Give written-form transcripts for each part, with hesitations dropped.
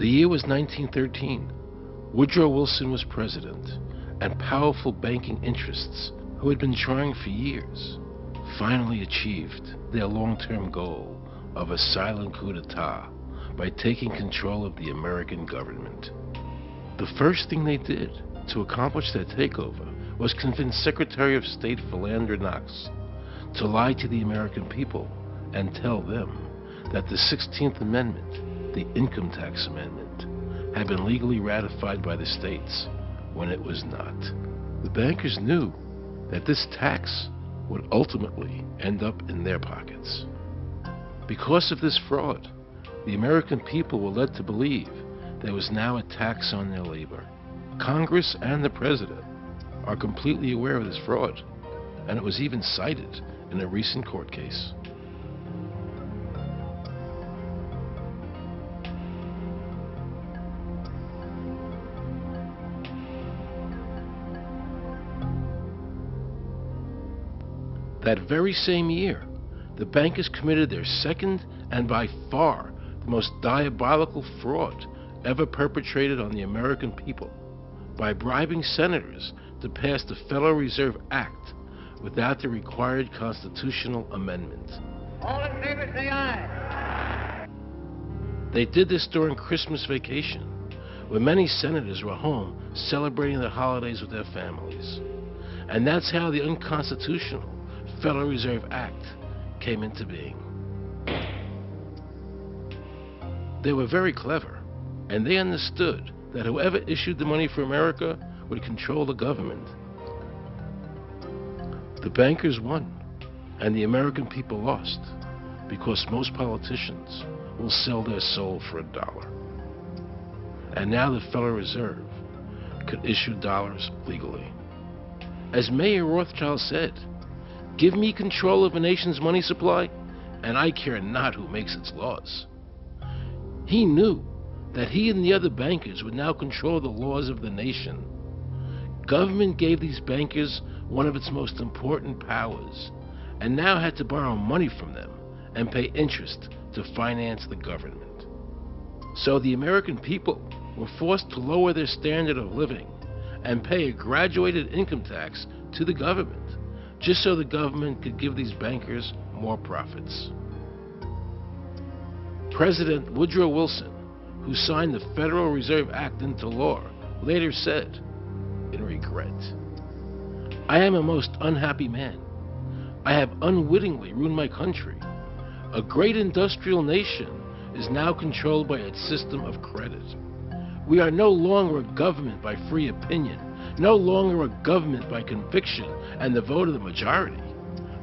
The year was 1913. Woodrow Wilson was president, and powerful banking interests, who had been trying for years, finally achieved their long-term goal of a silent coup d'etat by taking control of the American government. The first thing they did to accomplish their takeover was convince Secretary of State Philander Knox to lie to the American people and tell them that the 16th Amendment, the Income Tax Amendment, had been legally ratified by the states when it was not. The bankers knew that this tax would ultimately end up in their pockets. Because of this fraud, the American people were led to believe there was now a tax on their labor. Congress and the President are completely aware of this fraud, and it was even cited in a recent court case. That very same year, the bankers committed their second and by far the most diabolical fraud ever perpetrated on the American people by bribing senators to pass the Federal Reserve Act without the required constitutional amendment. All in favor, say aye. They did this during Christmas vacation, when many senators were home celebrating the holidays with their families. And that's how the unconstitutional Federal Reserve Act came into being. They were very clever, and they understood that whoever issued the money for America would control the government. The bankers won, and the American people lost, because most politicians will sell their soul for $1. And now the Federal Reserve could issue dollars legally. As Mayor Rothschild said, "Give me control of a nation's money supply, and I care not who makes its laws." He knew that he and the other bankers would now control the laws of the nation. Government gave these bankers one of its most important powers, and now had to borrow money from them and pay interest to finance the government. So the American people were forced to lower their standard of living and pay a graduated income tax to the government, just so the government could give these bankers more profits. President Woodrow Wilson, who signed the Federal Reserve Act into law, later said, in regret, "I am a most unhappy man. I have unwittingly ruined my country. A great industrial nation is now controlled by its system of credit. We are no longer a government by free opinion, no longer a government by conviction and the vote of the majority,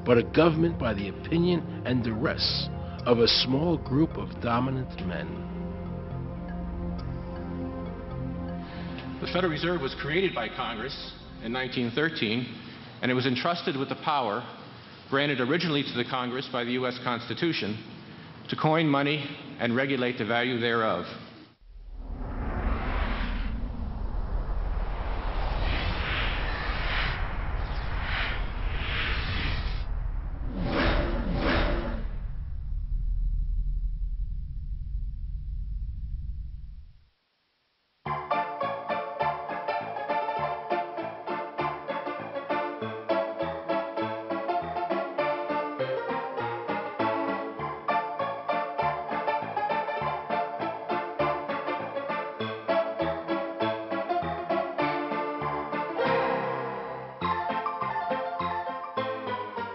but a government by the opinion and duress of a small group of dominant men." The Federal Reserve was created by Congress in 1913, and it was entrusted with the power granted originally to the Congress by the U.S. Constitution to coin money and regulate the value thereof.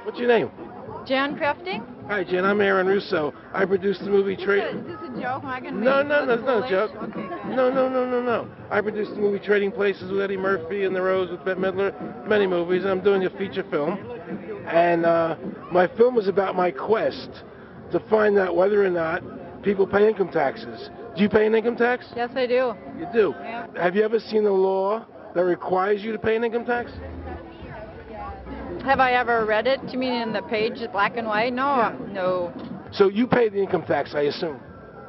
What's your name? Jan Crafting? Hi, Jen. I'm Aaron Russo. I produced the movie Is this a joke? Am I gonna No, make no, it look that's not a foolish? joke. Okay, good. No. I produced the movie Trading Places with Eddie Murphy and The Rose with Bette Midler, many movies, and I'm doing a feature film. And my film is about my quest to find out whether or not people pay income taxes. Do you pay an income tax? Yes, I do. You do? Yeah. Have you ever seen a law that requires you to pay an income tax? Have I ever read it? You mean in the page, black and white? No, Yeah. no. So you pay the income tax, I assume?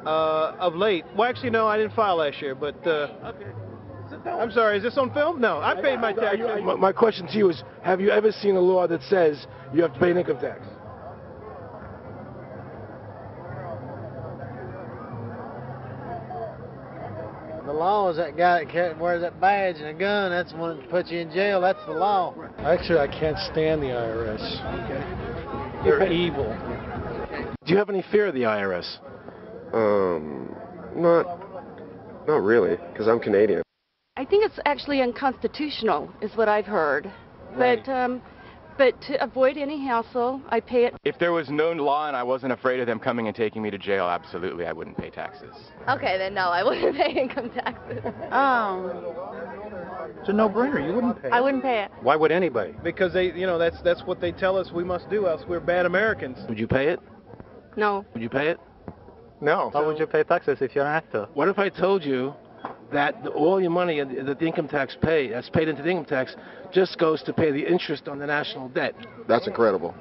Of late. Well, actually, no, I didn't file last year, but Okay. I'm sorry, is this on film? No, I paid my taxes. My question to you is, have you ever seen a law that says you have to pay an income tax? law is that guy that wears that badge and a gun. That's the one that puts you in jail. That's the law. Actually, I can't stand the IRS. Okay. They're evil. Do you have any fear of the IRS? Not really, because I'm Canadian. I think it's actually unconstitutional, is what I've heard. Right. But to avoid any hassle, I pay it. If there was no law and I wasn't afraid of them coming and taking me to jail, absolutely, I wouldn't pay taxes. Okay, then no, I wouldn't pay income taxes. It's a no-brainer. You wouldn't pay it. I wouldn't pay it. Why would anybody? Because that's what they tell us we must do, else we're bad Americans. Would you pay it? No. Would you pay it? No. Why would you pay taxes if you're an actor? What if I told you that all your money that the income tax that's paid into the income tax just goes to pay the interest on the national debt? That's incredible.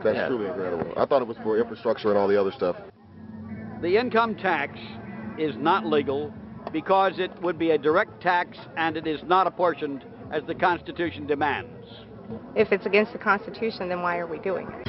That's truly incredible. I thought it was for infrastructure and all the other stuff. The income tax is not legal because it would be a direct tax and it is not apportioned as the Constitution demands. If it's against the Constitution, then why are we doing it?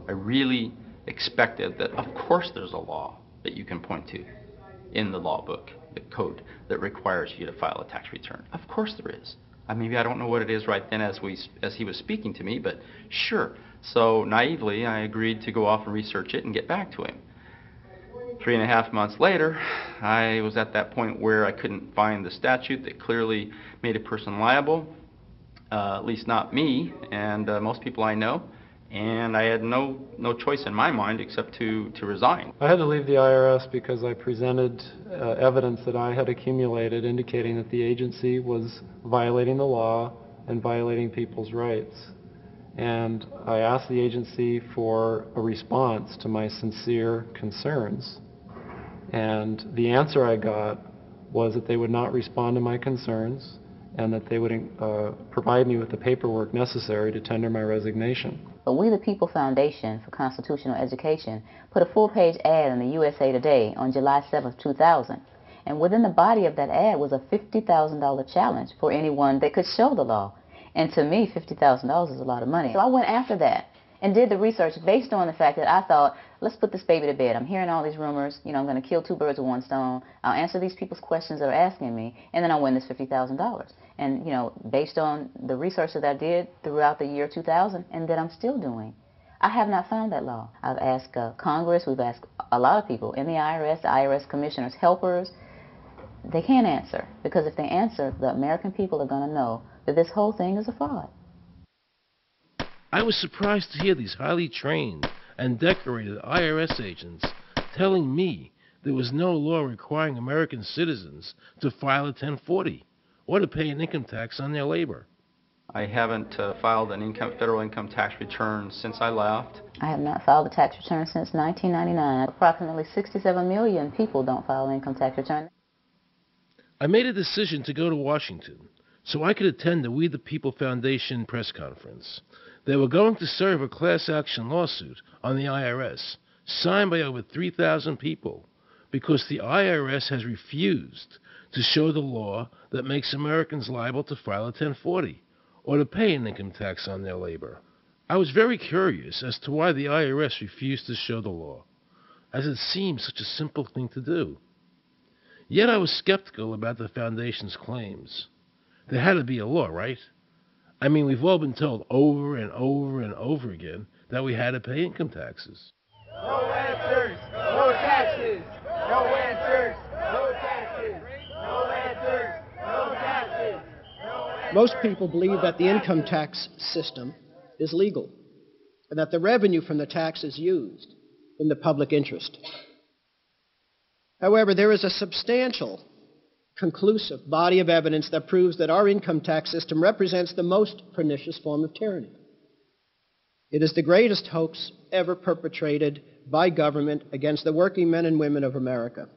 I really expected that, of course, there's a law that you can point to in the law book, the code, that requires you to file a tax return. Of course there is. Maybe I don't know what it is right then as he was speaking to me, but sure. So naively, I agreed to go off and research it and get back to him. 3.5 months later, I was at that point where I couldn't find the statute that clearly made a person liable, at least not me and most people I know. And I had no choice in my mind except to resign. I had to leave the IRS because I presented evidence that I had accumulated indicating that the agency was violating the law and violating people's rights. And I asked the agency for a response to my sincere concerns. And the answer I got was that they would not respond to my concerns and that they would provide me with the paperwork necessary to tender my resignation. But We the People Foundation for Constitutional Education put a full-page ad in the USA Today on July 7th, 2000. And within the body of that ad was a $50,000 challenge for anyone that could show the law. And to me, $50,000 is a lot of money. So I went after that and did the research based on the fact that I thought, let's put this baby to bed. I'm hearing all these rumors. I'm going to kill 2 birds with 1 stone. I'll answer these people's questions that are asking me, and then I'll win this $50,000. And, based on the research that I did throughout the year 2000 and that I'm still doing, I have not found that law. I've asked Congress, we've asked a lot of people in the IRS commissioners, helpers. They can't answer, because if they answer, the American people are going to know that this whole thing is a fraud. I was surprised to hear these highly trained and decorated IRS agents telling me there was no law requiring American citizens to file a 1040 or to pay an income tax on their labor. I haven't filed an federal income tax return since I left. I have not filed a tax return since 1999. Approximately 67 million people don't file an income tax return. I made a decision to go to Washington so I could attend the We the People Foundation press conference. They were going to serve a class action lawsuit on the IRS, signed by over 3,000 people, because the IRS has refused to show the law that makes Americans liable to file a 1040 or to pay an income tax on their labor. I was very curious as to why the IRS refused to show the law, as it seems such a simple thing to do. Yet I was skeptical about the Foundation's claims. There had to be a law, right? I mean, we've all been told over and over and over again that we had to pay income taxes. No answers, no taxes. No answers, no taxes. No answers, no taxes. Most people believe that the income tax system is legal and that the revenue from the tax is used in the public interest. However, there is a substantial, conclusive body of evidence that proves that our income tax system represents the most pernicious form of tyranny. It is the greatest hoax ever perpetrated by government against the working men and women of America.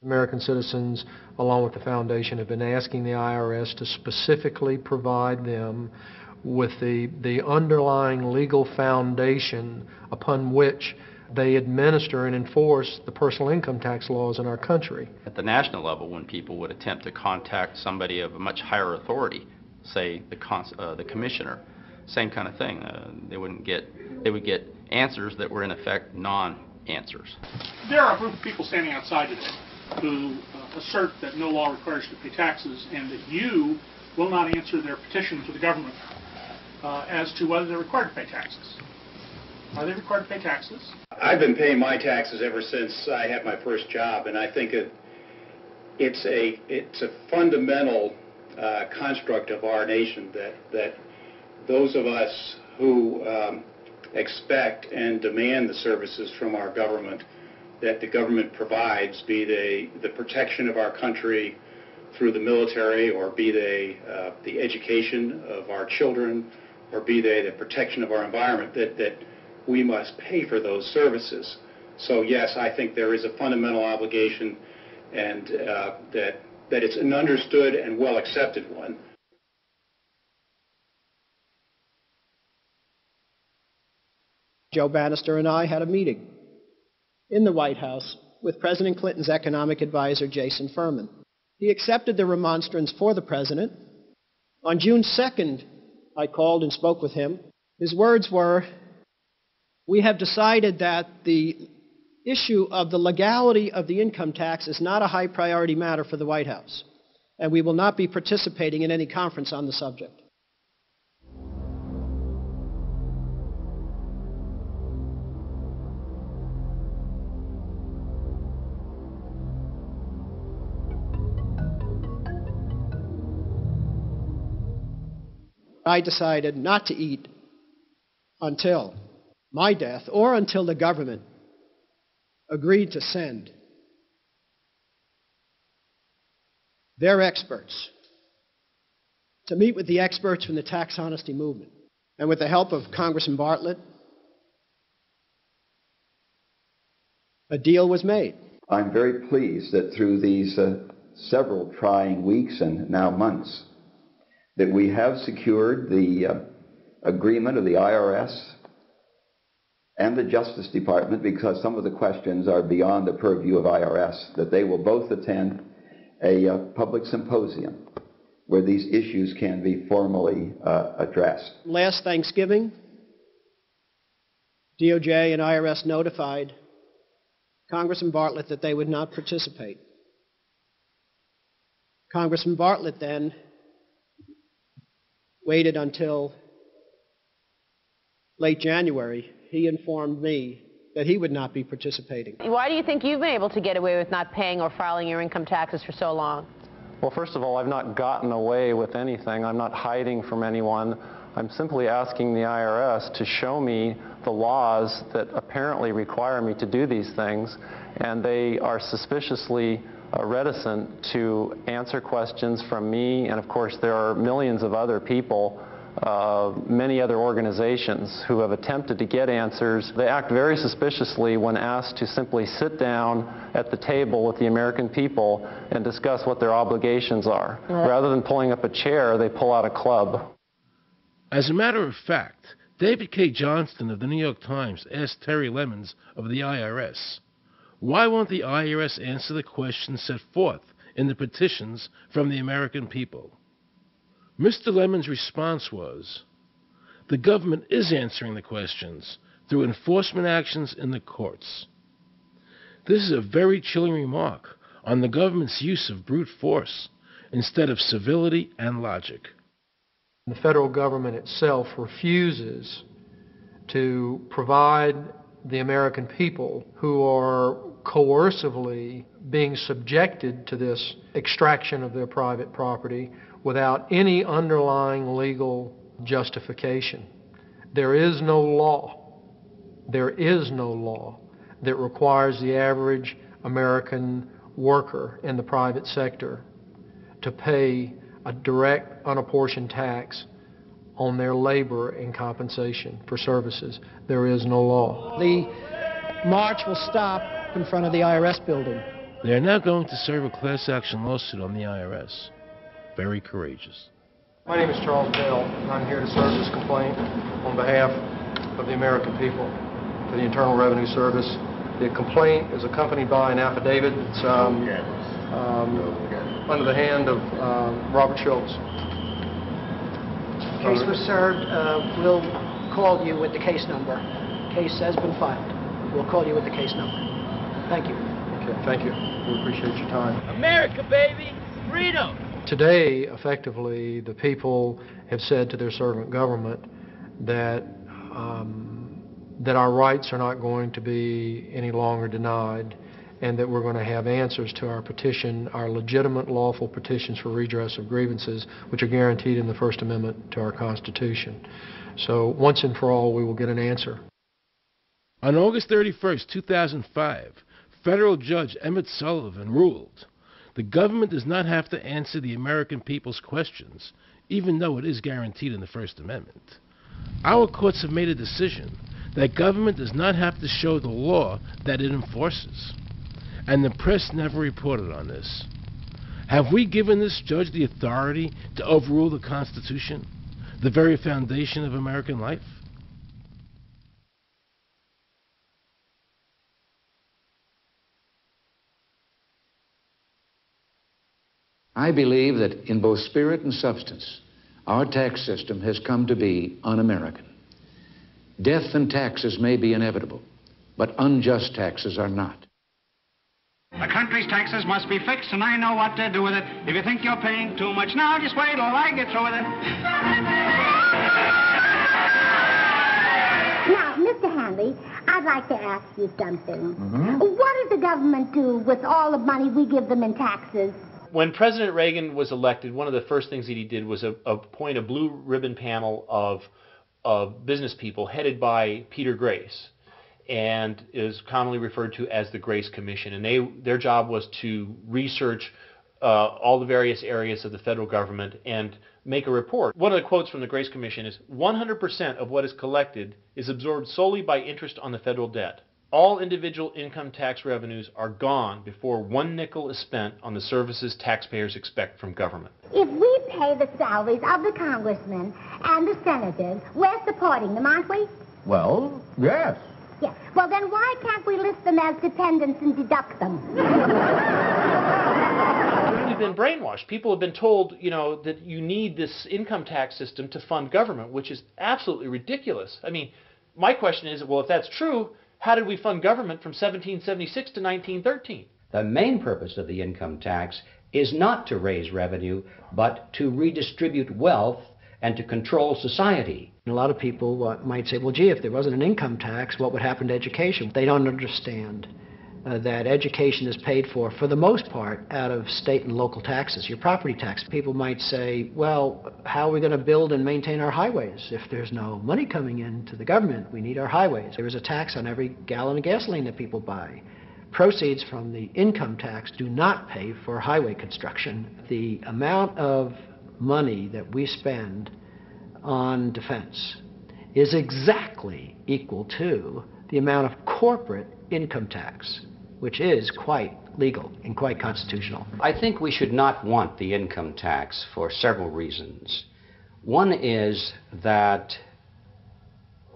American citizens, along with the Foundation, have been asking the IRS to specifically provide them with the underlying legal foundation upon which they administer and enforce the personal income tax laws in our country. At the national level, when people would attempt to contact somebody of a much higher authority, say the commissioner, same kind of thing. They would get answers that were in effect non-answers. There are a group of people standing outside today who assert that no law requires you to pay taxes and that you will not answer their petition to the government as to whether they're required to pay taxes. Are they required to pay taxes? I've been paying my taxes ever since I had my first job, and I think it's a fundamental construct of our nation that those of us who expect and demand the services from our government that the government provides, be they the protection of our country through the military, or be they the education of our children, or be they the protection of our environment, that we must pay for those services. So yes, I think there is a fundamental obligation, and that it's an understood and well accepted one. Joe Bannister and I had a meeting in the White House with President Clinton's economic advisor, Jason Furman. He accepted the remonstrance for the president. On June 2nd, I called and spoke with him. His words were, "We have decided that the issue of the legality of the income tax is not a high priority matter for the White House, and we will not be participating in any conference on the subject." I decided not to eat until my death, or until the government agreed to send their experts to meet with the experts from the tax honesty movement. And with the help of Congressman Bartlett, a deal was made. I'm very pleased that through these several trying weeks and now months, that we have secured the agreement of the IRS and the Justice Department, because some of the questions are beyond the purview of IRS, that they will both attend a public symposium where these issues can be formally addressed. Last Thanksgiving, DOJ and IRS notified Congressman Bartlett that they would not participate. Congressman Bartlett then waited until late January. He informed me that he would not be participating. Why do you think you've been able to get away with not paying or filing your income taxes for so long? Well, first of all, I've not gotten away with anything. I'm not hiding from anyone. I'm simply asking the IRS to show me the laws that apparently require me to do these things, and they are suspiciously reticent to answer questions from me. And of course, there are millions of other people, many other organizations who have attempted to get answers. They act very suspiciously when asked to simply sit down at the table with the American people and discuss what their obligations are. Rather than pulling up a chair, they pull out a club. As a matter of fact, David K. Johnston of the New York Times asked Terry Lemons of the IRS, Why won't the IRS answer the questions set forth in the petitions from the American people? Mr. Lemon's response was, the government is answering the questions through enforcement actions in the courts. This is a very chilling remark on the government's use of brute force instead of civility and logic. The federal government itself refuses to provide the American people who are coercively being subjected to this extraction of their private property without any underlying legal justification. There is no law that requires the average American worker in the private sector to pay a direct, unapportioned tax on their labor and compensation for services. There is no law. The march will stop in front of the IRS building. They are now going to serve a class action lawsuit on the IRS. Very courageous. My name is Charles Bell, and I'm here to serve this complaint on behalf of the American people to the Internal Revenue Service. The complaint is accompanied by an affidavit. It's under the hand of Robert Schultz. Case was served. We'll call you with the case number. Case has been filed. We'll call you with the case number. Thank you. Okay, thank you. We appreciate your time. America, baby! Freedom! Today, effectively, the people have said to their servant government that that our rights are not going to be any longer denied, and that we're going to have answers to our petition, our legitimate, lawful petitions for redress of grievances, which are guaranteed in the First Amendment to our Constitution. So once and for all, we will get an answer. On August 31st, 2005, federal judge Emmett Sullivan ruled, the government does not have to answer the American people's questions, even though it is guaranteed in the First Amendment. Our courts have made a decision that government does not have to show the law that it enforces. And the press never reported on this. Have we given this judge the authority to overrule the Constitution, the very foundation of American life? I believe that in both spirit and substance, our tax system has come to be un-American. Death and taxes may be inevitable, but unjust taxes are not. The country's taxes must be fixed, and I know what to do with it. If you think you're paying too much now, just wait till I get through with it. Now, Mr. Hanley, I'd like to ask you something. What does the government do with all the money we give them in taxes? When President Reagan was elected, one of the first things that he did was appoint a blue ribbon panel of business people headed by Peter Grace, and is commonly referred to as the Grace Commission. And their job was to research all the various areas of the federal government and make a report. One of the quotes from the Grace Commission is, 100% of what is collected is absorbed solely by interest on the federal debt. All individual income tax revenues are gone before 1 nickel is spent on the services taxpayers expect from government. If we pay the salaries of the congressmen and the senators, we're supporting them, aren't we? Well, yes. Yes. Well, then why can't we list them as dependents and deduct them? We've been brainwashed. People have been told, that you need this income tax system to fund government, which is absolutely ridiculous. I mean, my question is, well, if that's true, how did we fund government from 1776 to 1913? The main purpose of the income tax is not to raise revenue, but to redistribute wealth and to control society. A lot of people might say, well, gee, if there wasn't an income tax, what would happen to education? They don't understand that education is paid for the most part, out of state and local taxes, your property tax. People might say, well, how are we going to build and maintain our highways? If there's no money coming into the government, we need our highways. There is a tax on every gallon of gasoline that people buy. Proceeds from the income tax do not pay for highway construction. The amount of money that we spend on defense is exactly equal to the amount of corporate income tax, which is quite legal and quite constitutional. I think we should not want the income tax for several reasons. One is that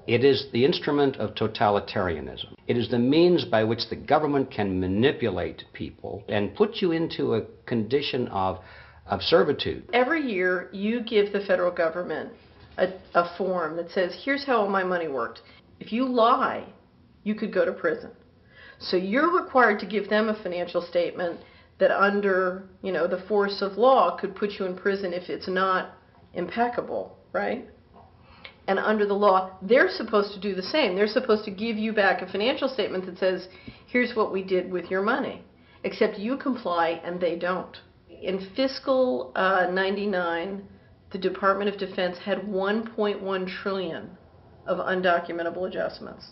It is the instrument of totalitarianism. It is the means by which the government can manipulate people and put you into a condition of servitude. Every year, you give the federal government a form that says, here's how all my money worked. If you lie, you could go to prison. So you're required to give them a financial statement that under, the force of law could put you in prison if it's not impeccable, right? And under the law, they're supposed to do the same. They're supposed to give you back a financial statement that says, here's what we did with your money. Except you comply and they don't. In fiscal 99, the Department of Defense had 1.1 trillion of undocumentable adjustments.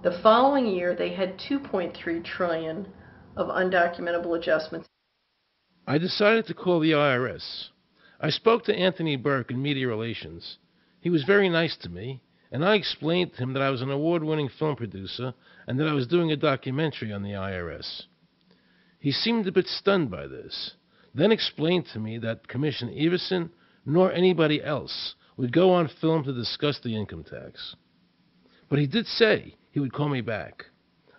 The following year, they had 2.3 trillion of undocumentable adjustments. I decided to call the IRS. I spoke to Anthony Burke in Media Relations. He was very nice to me, and I explained to him that I was an award-winning film producer and that I was doing a documentary on the IRS. He seemed a bit stunned by this, then explained to me that Commissioner Everson nor anybody else would go on film to discuss the income tax. But he did say he would call me back.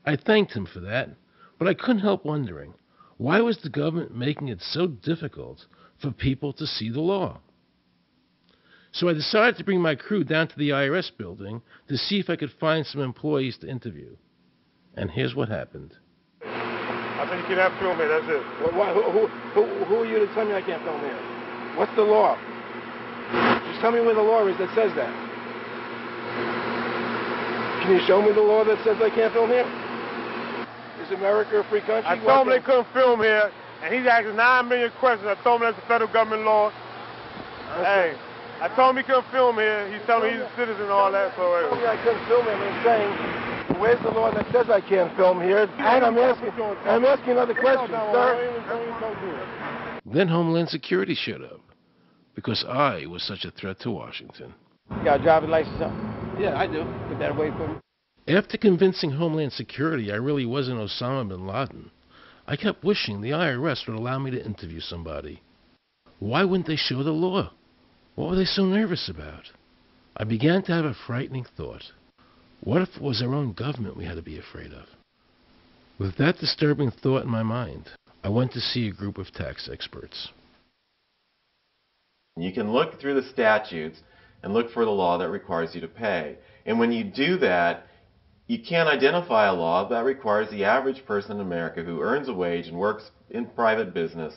I thanked him for that, but I couldn't help wondering, why was the government making it so difficult for people to see the law? So I decided to bring my crew down to the IRS building to see if I could find some employees to interview. And here's what happened. I said you can't film here, that's it. Who are you to tell me I can't film here? What's the law? Just tell me where the law is that says that. Can you show me the law that says I can't film here? Is America a free country? I told him they couldn't film here, and he's asking 9 million questions. I told him that's the federal government law. Hey, I told him he couldn't film here. He's telling me he's a citizen and all that. So I couldn't film him. I'm saying, where's the law that says I can't film here? And I'm asking other questions, sir. Then Homeland Security showed up, because I was such a threat to Washington. You got a driver's license up? Yeah, I do. Put that away for me. After convincing Homeland Security I really wasn't Osama bin Laden, I kept wishing the IRS would allow me to interview somebody. Why wouldn't they show the law? What were they so nervous about? I began to have a frightening thought. What if it was our own government we had to be afraid of? With that disturbing thought in my mind, I went to see a group of tax experts. You can look through the statutes and look for the law that requires you to pay. And when you do that, you can't identify a law that requires the average person in America who earns a wage and works in private business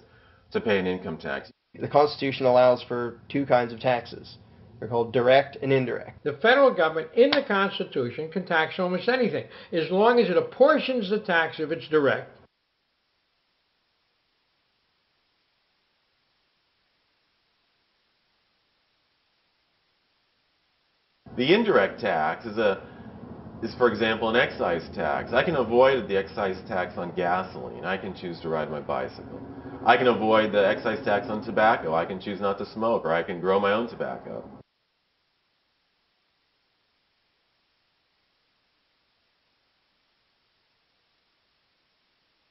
to pay an income tax. The Constitution allows for two kinds of taxes. They're called direct and indirect. The federal government in the Constitution can tax almost anything, as long as it apportions the tax if it's direct. The indirect tax is, for example, an excise tax. I can avoid the excise tax on gasoline. I can choose to ride my bicycle. I can avoid the excise tax on tobacco. I can choose not to smoke, or I can grow my own tobacco.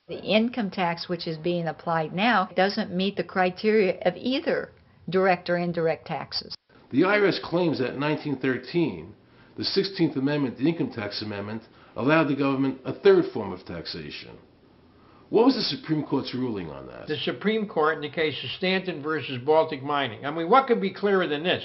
The income tax which is being applied now doesn't meet the criteria of either direct or indirect taxes. The IRS claims that in 1913, the 16th Amendment, the Income Tax Amendment, allowed the government a third form of taxation. What was the Supreme Court's ruling on that? The Supreme Court in the case of Stanton versus Baltic Mining. I mean, what could be clearer than this?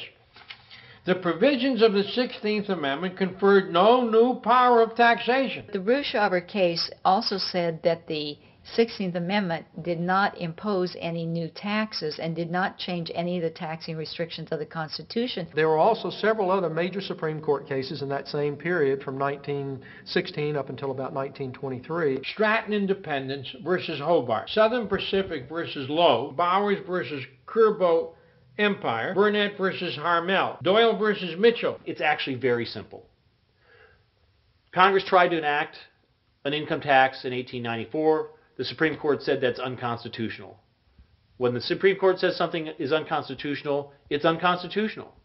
The provisions of the 16th Amendment conferred no new power of taxation. The Ruschauer case also said that the 16th Amendment did not impose any new taxes and did not change any of the taxing restrictions of the Constitution. There were also several other major Supreme Court cases in that same period from 1916 up until about 1923. Stratton Independence versus Hobart, Southern Pacific versus Lowe, Bowers versus Curbo Empire, Burnett versus Harmel, Doyle versus Mitchell. It's actually very simple. Congress tried to enact an income tax in 1894. The Supreme Court said that's unconstitutional. When the Supreme Court says something is unconstitutional, it's unconstitutional.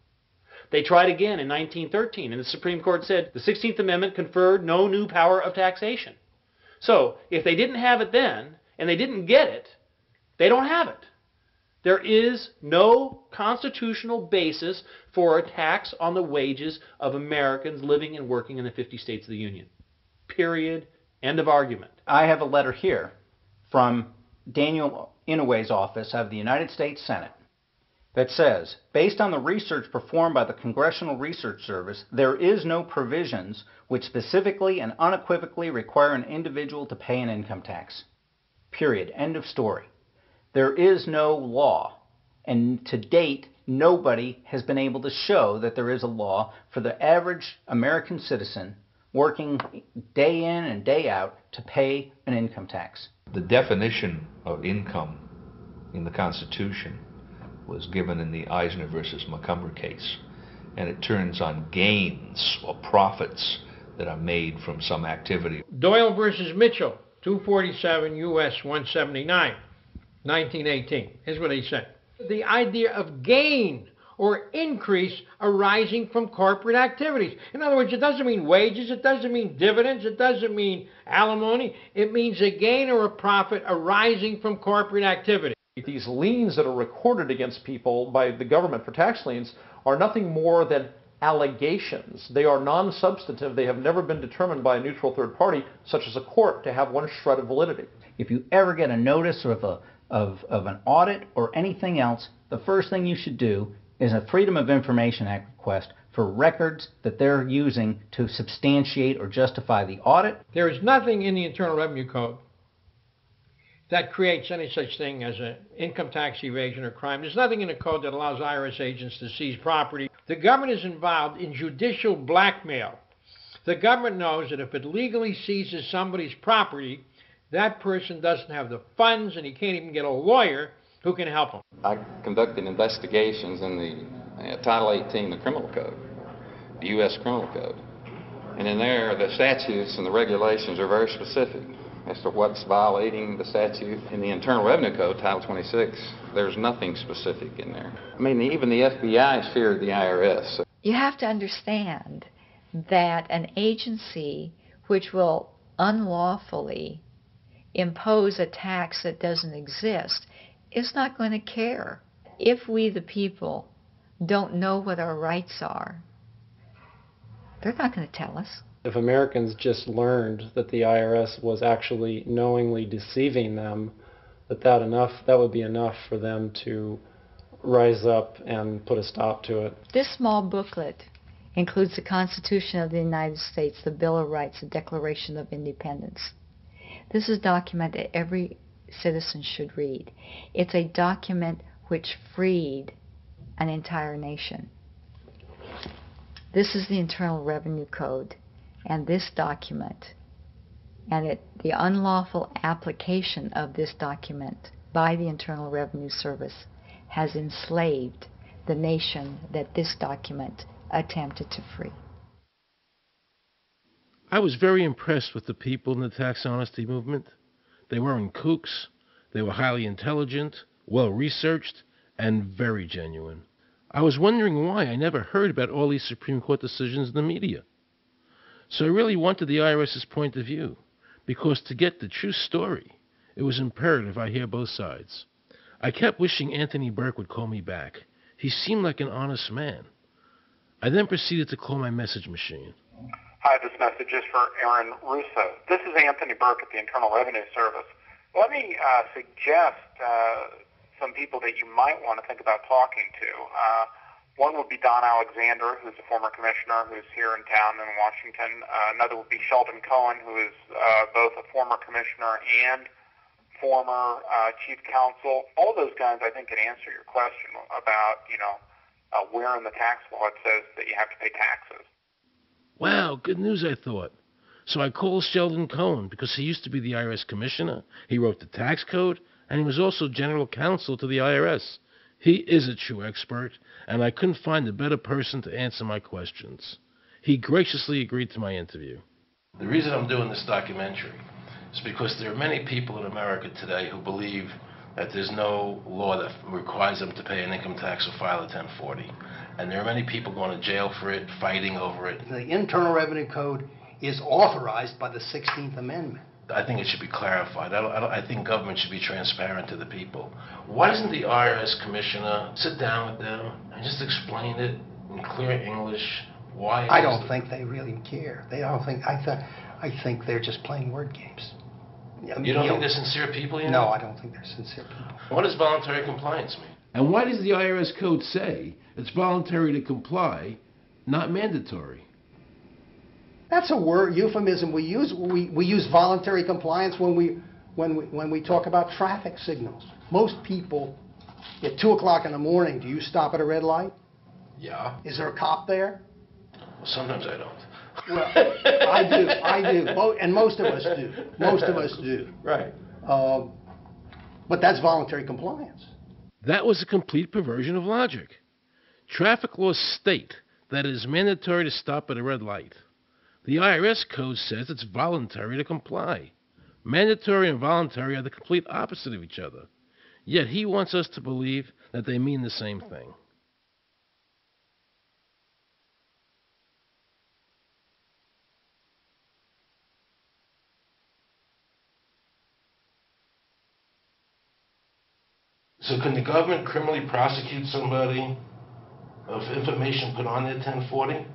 They tried again in 1913, and the Supreme Court said the 16th Amendment conferred no new power of taxation. So, if they didn't have it then, and they didn't get it, they don't have it. There is no constitutional basis for a tax on the wages of Americans living and working in the 50 states of the Union. Period. End of argument. I have a letter here from Daniel Inouye's office of the United States Senate that says, based on the research performed by the Congressional Research Service, there is no provisions which specifically and unequivocally require an individual to pay an income tax. Period. End of story. There is no law, and to date, nobody has been able to show that there is a law for the average American citizen working day in and day out to pay an income tax. The definition of income in the Constitution was given in the Eisner versus Macomber case, and it turns on gains or profits that are made from some activity. Doyle versus Mitchell, 247 U.S. 179, 1918. Here's what he said. The idea of gain or increase arising from corporate activities. In other words, it doesn't mean wages, it doesn't mean dividends, it doesn't mean alimony. It means a gain or a profit arising from corporate activity. These liens that are recorded against people by the government for tax liens are nothing more than allegations. They are non-substantive. They have never been determined by a neutral third party, such as a court, to have one shred of validity. If you ever get a notice of an audit or anything else, the first thing you should do is a Freedom of Information Act request for records that they're using to substantiate or justify the audit. There is nothing in the Internal Revenue Code that creates any such thing as an income tax evasion or crime. There's nothing in the code that allows IRS agents to seize property. The government is involved in judicial blackmail. The government knows that if it legally seizes somebody's property, that person doesn't have the funds and he can't even get a lawyer who can help him. I conducted investigations in the Title 18 of the Criminal Code, the U.S. Criminal Code. And in there, the statutes and the regulations are very specific as to what's violating the statute. In the Internal Revenue Code, Title 26, there's nothing specific in there. I mean, even the FBI is feared the IRS. You have to understand that an agency which will unlawfully impose a tax that doesn't exist is not going to care. If we, the people, don't know what our rights are, they're not going to tell us. If Americans just learned that the IRS was actually knowingly deceiving them, that would be enough for them to rise up and put a stop to it. This small booklet includes the Constitution of the United States, the Bill of Rights, the Declaration of Independence. This is a document that every citizen should read. It's a document which freed an entire nation. This is the Internal Revenue Code, and this document, and the unlawful application of this document by the Internal Revenue Service has enslaved the nation that this document attempted to free. I was very impressed with the people in the tax honesty movement. They weren't kooks. They were highly intelligent, well-researched, and very genuine. I was wondering why I never heard about all these Supreme Court decisions in the media. So I really wanted the IRS's point of view, because to get the true story, it was imperative I hear both sides. I kept wishing Anthony Burke would call me back. He seemed like an honest man. I then proceeded to call my message machine. Hi, this message is for Aaron Russo. This is Anthony Burke at the Internal Revenue Service. Let me suggest some people that you might want to think about talking to. One would be Don Alexander, who's a former commissioner who's here in town in Washington. Another would be Sheldon Cohen, who is both a former commissioner and former chief counsel. All of those guys, I think, can answer your question about, where in the tax law it says that you have to pay taxes. Wow, good news, I thought. So I called Sheldon Cohen because he used to be the IRS commissioner. He wrote the tax code, and he was also general counsel to the IRS. He is a true expert, and I couldn't find a better person to answer my questions. He graciously agreed to my interview. The reason I'm doing this documentary is because there are many people in America today who believe that there's no law that requires them to pay an income tax or file a 1040. And there are many people going to jail for it, fighting over it. The Internal Revenue Code is authorized by the 16th Amendment. I think it should be clarified. I think government should be transparent to the people. Why doesn't the IRS commissioner sit down with them and just explain it in clear English? Why? I don't think they really care. They don't think. I think they're just playing word games. You don't think they're sincere people? No, I don't think they're sincere people. What does voluntary compliance mean? And why does the IRS code say it's voluntary to comply, not mandatory? That's a word euphemism we use. We use voluntary compliance when we talk about traffic signals. Most people, at 2 o'clock in the morning, do you stop at a red light? Yeah. Is there a cop there? Well, sometimes I don't. Well, I do, and most of us do. Most of us do. Right. But that's voluntary compliance. That was a complete perversion of logic. Traffic laws state that it is mandatory to stop at a red light. The IRS code says it's voluntary to comply. Mandatory and voluntary are the complete opposite of each other. Yet he wants us to believe that they mean the same thing. So can the government criminally prosecute somebody of information put on their 1040?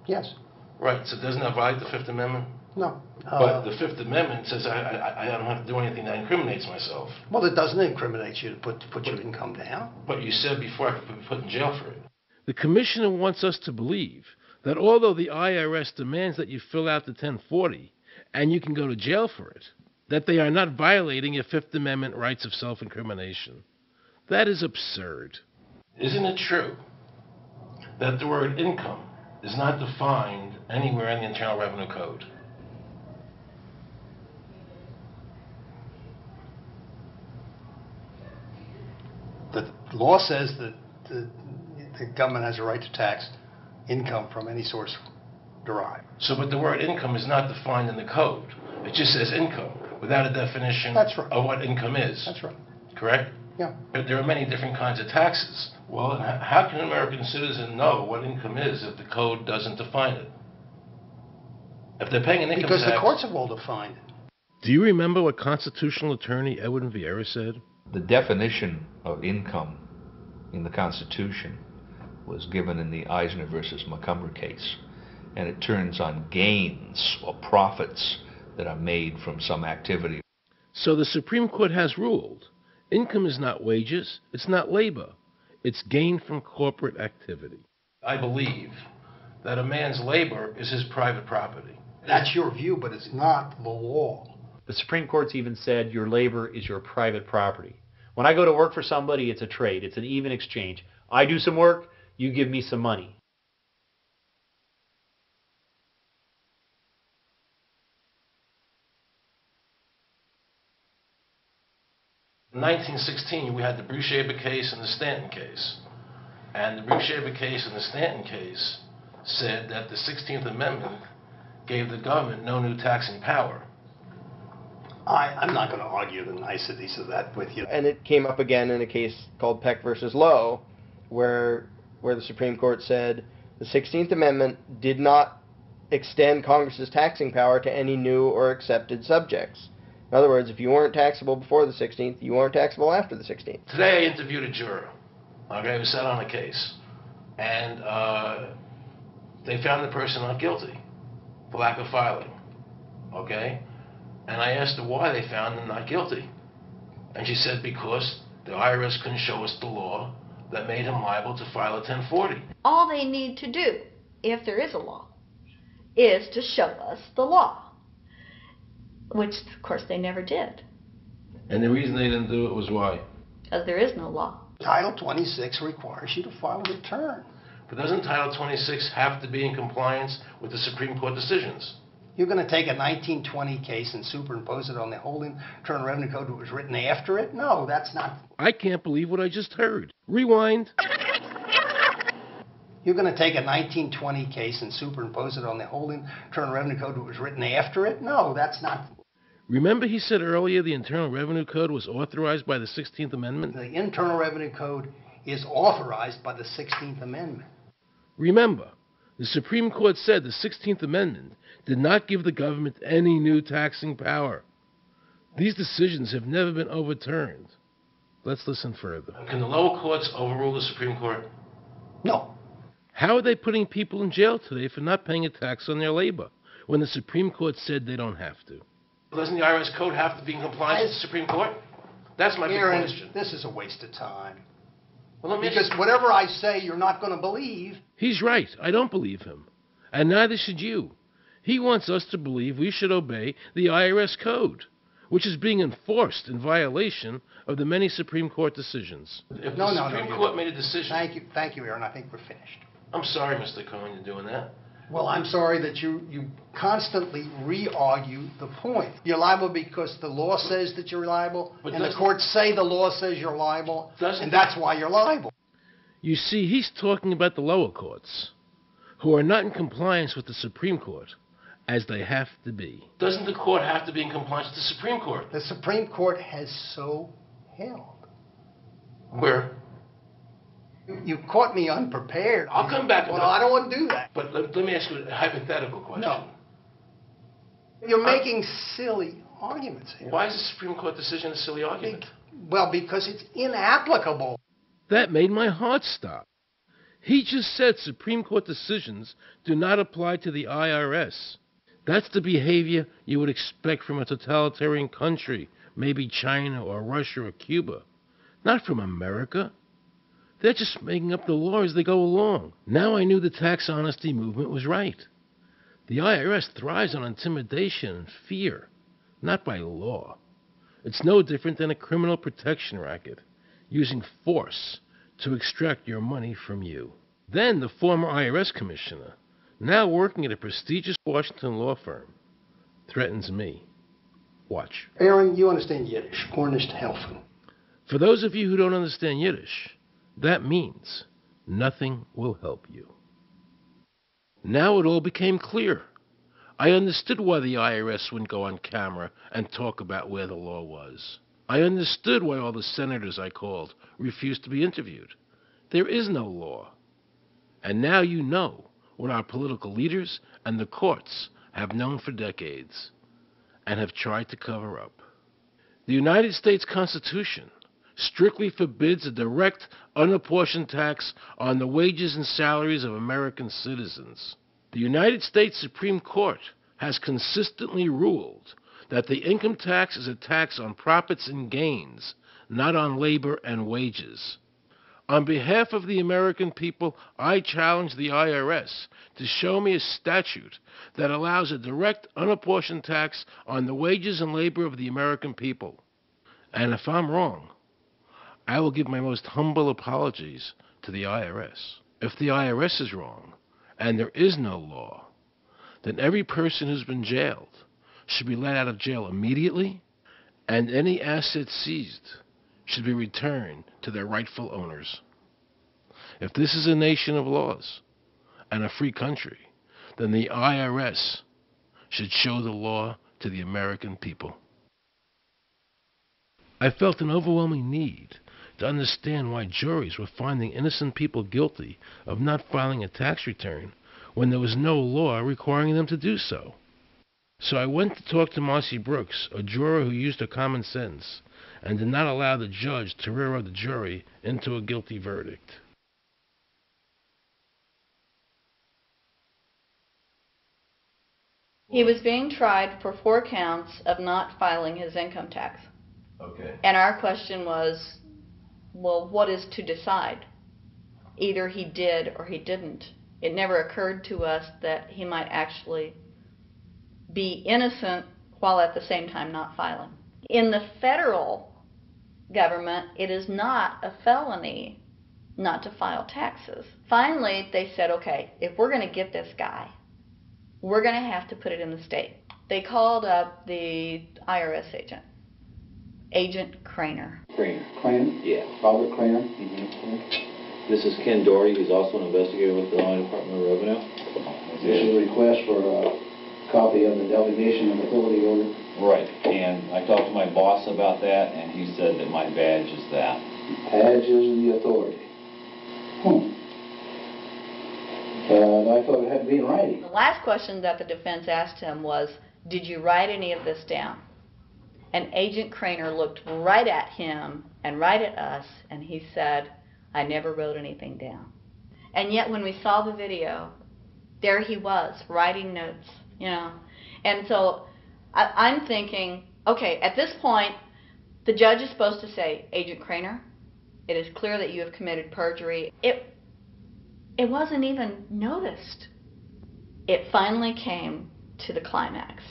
Yes. Right, so doesn't that violate the Fifth Amendment? No. But the Fifth Amendment says I don't have to do anything that incriminates myself. Well, it doesn't incriminate you to put your income down. But you said before I could be put in jail for it. The commissioner wants us to believe that although the IRS demands that you fill out the 1040 and you can go to jail for it, that they are not violating your Fifth Amendment rights of self-incrimination. That is absurd. Isn't it true that the word income is not defined anywhere in the Internal Revenue Code? The law says that the government has a right to tax income from any source derived. So, but the word income is not defined in the code. It just says income without a definition of what income is. That's right. Correct? Yeah. But there are many different kinds of taxes. Well, how can an American citizen know what income is if the code doesn't define it? If they're paying an income tax... Because the courts have all defined it. Do you remember what constitutional attorney Edwin Vieira said? The definition of income in the Constitution was given in the Eisner versus Macomber case, and it turns on gains or profits that are made from some activity. So the Supreme Court has ruled income is not wages, it's not labor, it's gain from corporate activity. I believe that a man's labor is his private property. That's your view, but it's not the law. The Supreme Court's even said your labor is your private property. When I go to work for somebody, it's a trade. It's an even exchange. I do some work, you give me some money. In 1916, we had the Bruce-Shaber case and the Stanton case. And the Bruce-Shaber case and the Stanton case said that the 16th Amendment gave the government no new taxing power. I'm not going to argue the niceties of that with you. And it came up again in a case called Peck versus Lowe, where the Supreme Court said the 16th Amendment did not extend Congress's taxing power to any new or accepted subjects. In other words, if you weren't taxable before the 16th, you weren't taxable after the 16th. Today I interviewed a juror, who sat on a case, and they found the person not guilty for lack of filing, And I asked her why they found him not guilty. And she said because the IRS couldn't show us the law that made him liable to file a 1040. All they need to do, if there is a law, is to show us the law, which, of course, they never did. And the reason they didn't do it was why? Because there is no law. Title 26 requires you to file a return. But doesn't Title 26 have to be in compliance with the Supreme Court decisions? You're going to take a 1920 case and superimpose it on the whole Internal Revenue Code that was written after it? No, that's not... I can't believe what I just heard. Rewind. You're going to take a 1920 case and superimpose it on the whole Internal Revenue Code that was written after it? No, that's not... Remember he said earlier the Internal Revenue Code was authorized by the 16th Amendment? The Internal Revenue Code is authorized by the 16th Amendment. Remember, the Supreme Court said the 16th Amendment did not give the government any new taxing power. These decisions have never been overturned. Let's listen further. Can the lower courts overrule the Supreme Court? No. How are they putting people in jail today for not paying a tax on their labor when the Supreme Court said they don't have to? Doesn't the IRS code have to be in compliance with the Supreme Court? That's my big question. This is a waste of time. Well, because whatever I say, you're not going to believe. He's right. I don't believe him. And neither should you. He wants us to believe we should obey the IRS code, which is being enforced in violation of the many Supreme Court decisions. If the Supreme Court made a decision... Thank you, Aaron. I think we're finished. I'm sorry, Mr. Cohen, you're doing that. Well, I'm sorry that you constantly re-argue the point. You're liable because the law says that you're liable, and the courts say the law says you're liable, and that's why you're liable. You see, he's talking about the lower courts, who are not in compliance with the Supreme Court, as they have to be. Doesn't the court have to be in compliance with the Supreme Court? The Supreme Court has so held. Where? You caught me unprepared. I'll come back. Well, I don't want to do that. But let me ask you a hypothetical question. No. You're making silly arguments here. Why is the Supreme Court decision a silly argument? Well, because it's inapplicable. That made my heart stop. He just said Supreme Court decisions do not apply to the IRS. That's the behavior you would expect from a totalitarian country, maybe China or Russia or Cuba, not from America. They're just making up the law as they go along. Now I knew the tax honesty movement was right. The IRS thrives on intimidation and fear, not by law. It's no different than a criminal protection racket, using force to extract your money from you. Then the former IRS commissioner, now working at a prestigious Washington law firm, threatens me. Watch. Aaron, you understand Yiddish. Gornish helfen. For those of you who don't understand Yiddish, that means nothing will help you. Now it all became clear. I understood why the IRS wouldn't go on camera and talk about where the law was. I understood why all the senators I called refused to be interviewed. There is no law. And now you know what our political leaders and the courts have known for decades and have tried to cover up. The United States Constitution strictly forbids a direct, unapportioned tax on the wages and salaries of American citizens. The United States Supreme Court has consistently ruled that the income tax is a tax on profits and gains, not on labor and wages. On behalf of the American people, I challenge the IRS to show me a statute that allows a direct, unapportioned tax on the wages and labor of the American people. And if I'm wrong, I will give my most humble apologies to the IRS. If the IRS is wrong, and there is no law, then every person who's been jailed should be let out of jail immediately, and any assets seized should be returned to their rightful owners. If this is a nation of laws and a free country, then the IRS should show the law to the American people. I felt an overwhelming need to understand why juries were finding innocent people guilty of not filing a tax return when there was no law requiring them to do so. So I went to talk to Marcy Brooks, a juror who used her common sense and did not allow the judge to railroad the jury into a guilty verdict. He was being tried for 4 counts of not filing his income tax. Okay. And our question was, well, what is to decide? Either he did or he didn't. It never occurred to us that he might actually be innocent while at the same time not filing. In the federal government, it is not a felony not to file taxes. Finally, they said, okay, if we're going to get this guy, we're going to have to put it in the state. They called up the IRS agent, Agent Craner. Craner? Yeah. Robert Craner? Mm-hmm. This is Ken Doherty, who's also an investigator with the Illinois Department of Revenue. This is a request for a copy of the delegation of authority order. Right, and I talked to my boss about that, and he said that my badge is that. Badge is the authority. I thought it had to be in writing. The last question that the defense asked him was, did you write any of this down? And Agent Craner looked right at him and right at us, and he said, "I never wrote anything down." And yet when we saw the video, there he was, writing notes, you know. And so I'm thinking, okay, at this point, the judge is supposed to say, "Agent Craner, it is clear that you have committed perjury." It wasn't even noticed. It finally came to the climax.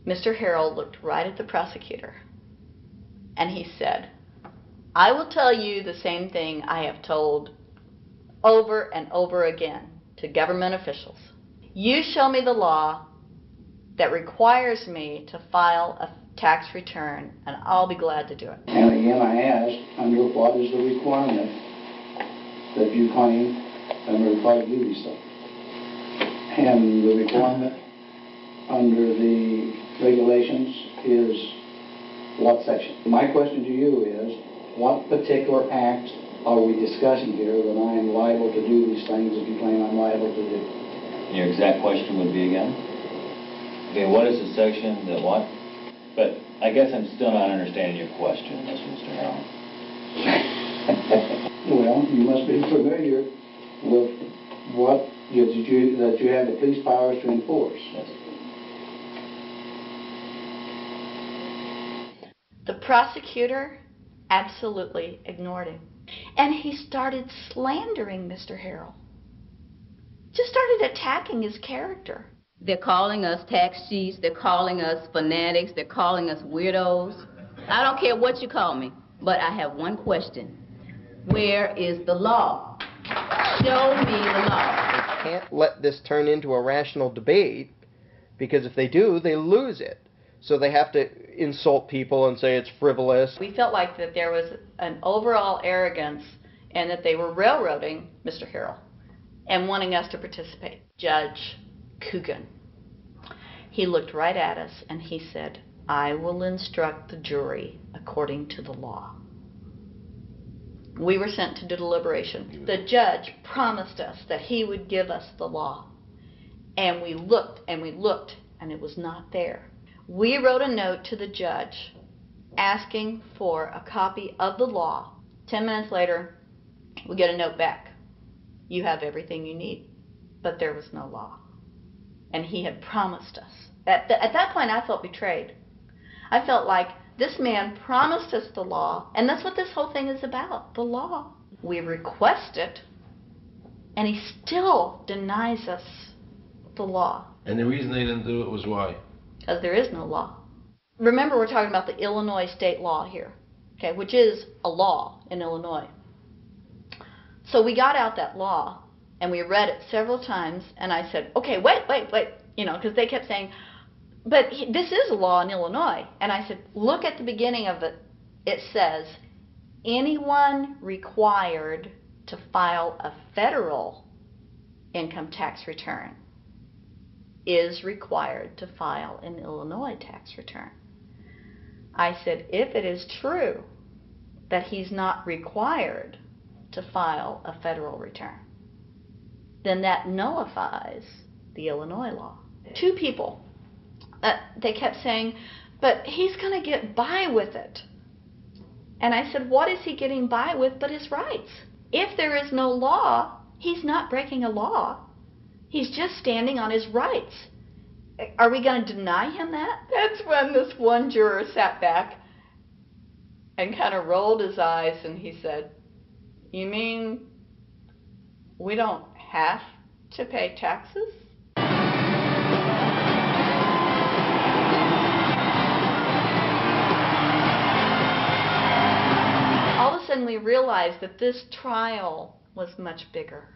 Mr. Harrell looked right at the prosecutor, and he said, "I will tell you the same thing I have told over and over again to government officials. You show me the law that requires me to file a tax return, and I'll be glad to do it." And again, I ask, under what is the requirement that you claim under the Public Duty stuff? And the requirement under the regulations is what section? My question to you is, what particular act are we discussing here that I am liable to do these things that you claim I'm liable to do? Your exact question would be again? Okay, what is the section that what? But I guess I'm still not understanding your question, Mr. Harrell. Well, you must be familiar with what that you have the police powers to enforce. Yes. The prosecutor absolutely ignored him. And he started slandering Mr. Harrell. Just started attacking his character. They're calling us tax cheats, they're calling us fanatics, they're calling us weirdos. I don't care what you call me, but I have one question. Where is the law? Show me the law. They can't let this turn into a rational debate, because if they do, they lose it. So they have to insult people and say it's frivolous. We felt like that there was an overall arrogance and that they were railroading Mr. Harrell and wanting us to participate. Judge Coogan, he looked right at us and he said, "I will instruct the jury according to the law." We were sent to deliberation. The judge promised us that he would give us the law. And we looked and we looked and it was not there. We wrote a note to the judge asking for a copy of the law. 10 minutes later, we get a note back. "You have everything you need." But there was no law. And he had promised us. At that point, I felt betrayed. I felt like this man promised us the law, and that's what this whole thing is about, the law. We request it, and he still denies us the law. And the reason they didn't do it was why? Because there is no law. Remember, we're talking about the Illinois state law here, okay, which is a law in Illinois. So we got out that law, and we read it several times, and I said, "Okay, wait, you know, because they kept saying, but this is a law in Illinois." And I said, "Look at the beginning of it. It says, anyone required to file a federal income tax return is required to file an Illinois tax return." I said, if it is true that he's not required to file a federal return, then that nullifies the Illinois law. Two people, they kept saying, "But he's going to get by with it." And I said, what is he getting by with but his rights? If there is no law, he's not breaking a law. He's just standing on his rights. Are we going to deny him that? That's when this one juror sat back and kind of rolled his eyes and he said, "You mean we don't have to pay taxes?" All of a sudden we realized that this trial was much bigger.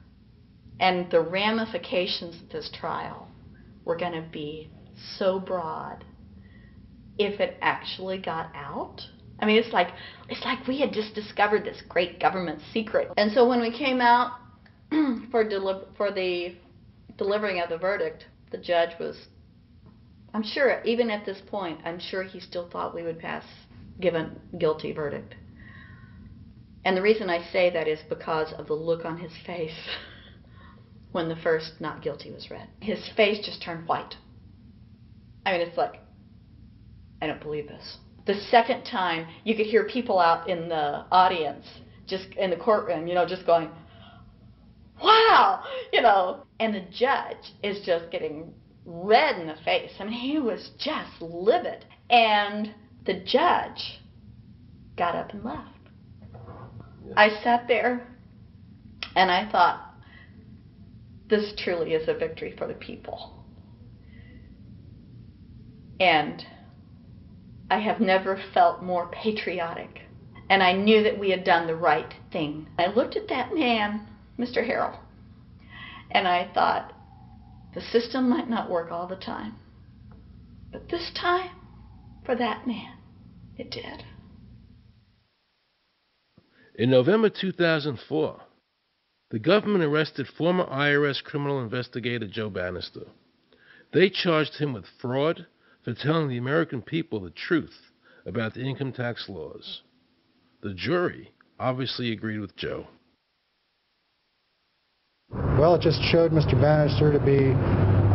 And the ramifications of this trial were going to be so broad if it actually got out. I mean, it's like we had just discovered this great government secret. And so when we came out for the delivering of the verdict, the judge was, I'm sure, even at this point, I'm sure he still thought we would give a guilty verdict. And the reason I say that is because of the look on his face when the first not guilty was read. His face just turned white. I mean, it's like, I don't believe this. The second time, you could hear people out in the audience, just in the courtroom, just going, wow, and the judge is just getting red in the face. I mean, he was just livid. And the judge got up and left. I sat there and I thought, this truly is a victory for the people. And I have never felt more patriotic. And I knew that we had done the right thing. I looked at that man, Mr. Harrell, and I thought, the system might not work all the time, but this time, for that man, it did. In November 2004, the government arrested former IRS criminal investigator Joe Bannister. They charged him with fraud for telling the American people the truth about the income tax laws. The jury obviously agreed with Joe. Well, it just showed Mr. Bannister to be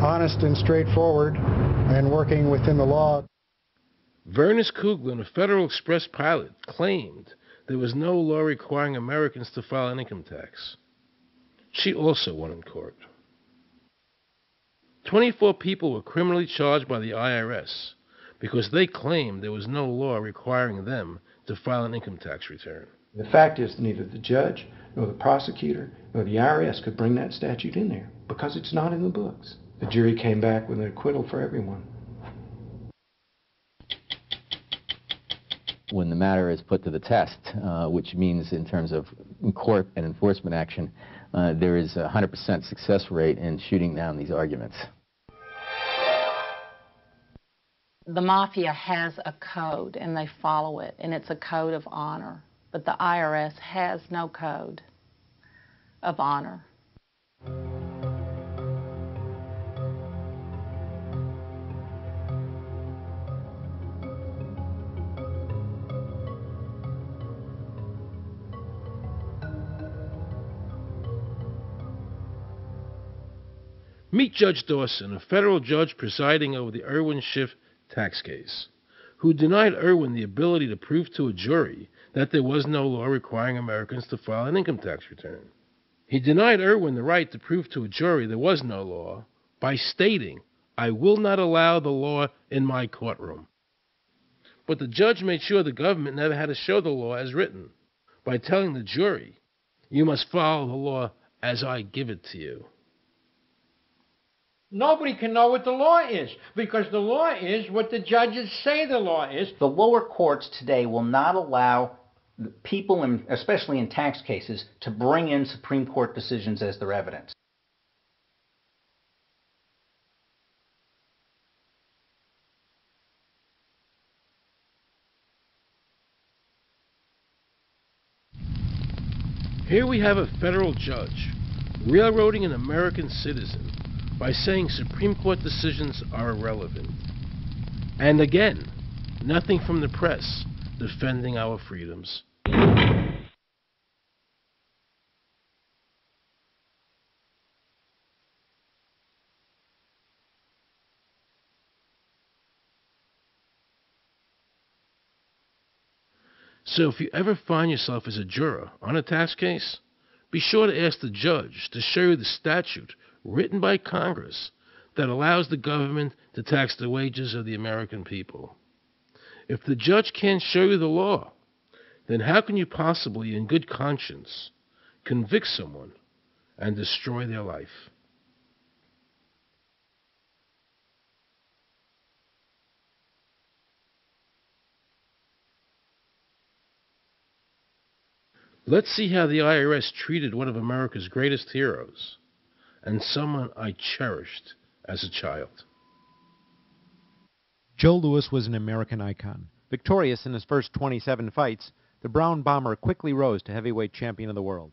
honest and straightforward and working within the law. Vernice Kuglin, a Federal Express pilot, claimed there was no law requiring Americans to file an income tax. She also won in court. 24 people were criminally charged by the IRS because they claimed there was no law requiring them to file an income tax return. The fact is, neither the judge, nor the prosecutor, nor the IRS could bring that statute in there because it's not in the books. The jury came back with an acquittal for everyone. When the matter is put to the test, which means in terms of court and enforcement action, there is a 100% success rate in shooting down these arguments. The mafia has a code and they follow it, and it's a code of honor. But the IRS has no code of honor. Meet Judge Dawson, a federal judge presiding over the Irwin Schiff tax case, who denied Irwin the ability to prove to a jury that there was no law requiring Americans to file an income tax return. He denied Irwin the right to prove to a jury there was no law by stating, "I will not allow the law in my courtroom." But the judge made sure the government never had to show the law as written by telling the jury, "You must follow the law as I give it to you." Nobody can know what the law is, because the law is what the judges say the law is. The lower courts today will not allow people, especially in tax cases, to bring in Supreme Court decisions as their evidence. Here we have a federal judge railroading an American citizen by saying Supreme Court decisions are irrelevant. And again, nothing from the press defending our freedoms. So if you ever find yourself as a juror on a tax case, be sure to ask the judge to show you the statute written by Congress that allows the government to tax the wages of the American people. If the judge can't show you the law, then how can you possibly, in good conscience, convict someone and destroy their life? Let's see how the IRS treated one of America's greatest heroes, and someone I cherished as a child. Joe Louis was an American icon. Victorious in his first 27 fights, the Brown Bomber quickly rose to heavyweight champion of the world.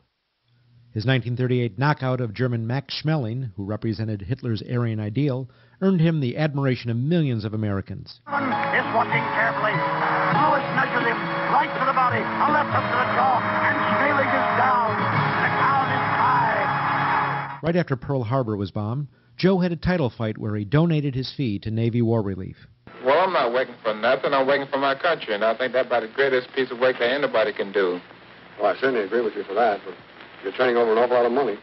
His 1938 knockout of German Max Schmeling, who represented Hitler's Aryan ideal, earned him the admiration of millions of Americans. Is watching carefully. Louis measures him right to the body, a left up to the jaw, and Schmeling is down. The count is high. Right after Pearl Harbor was bombed, Joe had a title fight where he donated his fee to Navy War Relief. Well, I'm not working for nothing. I'm working for my country, and I think that's about the greatest piece of work that anybody can do. Well, I certainly agree with you for that, but you're turning over an awful lot of money.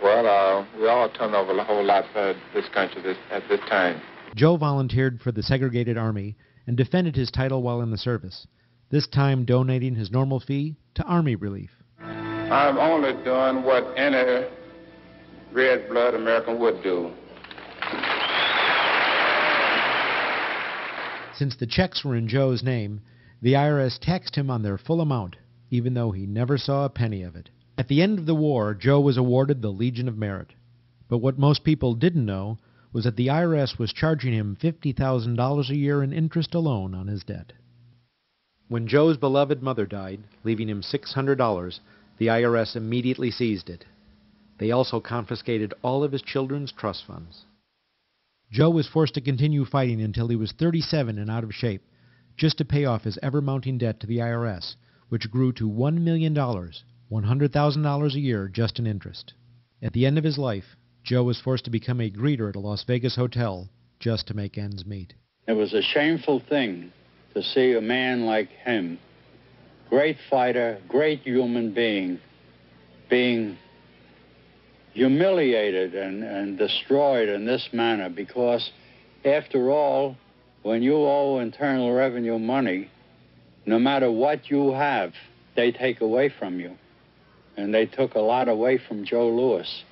Well, we all turn over a whole lot for this country at this time. Joe volunteered for the segregated army and defended his title while in the service, this time donating his normal fee to Army relief. I'm only doing what any red-blood American would do. Since the checks were in Joe's name, the IRS taxed him on their full amount, even though he never saw a penny of it. At the end of the war, Joe was awarded the Legion of Merit. But what most people didn't know was that the IRS was charging him $50,000 a year in interest alone on his debt. When Joe's beloved mother died, leaving him $600, the IRS immediately seized it. They also confiscated all of his children's trust funds. Joe was forced to continue fighting until he was 37 and out of shape, just to pay off his ever-mounting debt to the IRS, which grew to $1 million, $100,000 a year just in interest. At the end of his life, Joe was forced to become a greeter at a Las Vegas hotel just to make ends meet. It was a shameful thing to see a man like him, great fighter, great human being humiliated and destroyed in this manner, because after all, when you owe Internal Revenue money, no matter what you have, they take away from you. And they took a lot away from Joe Louis.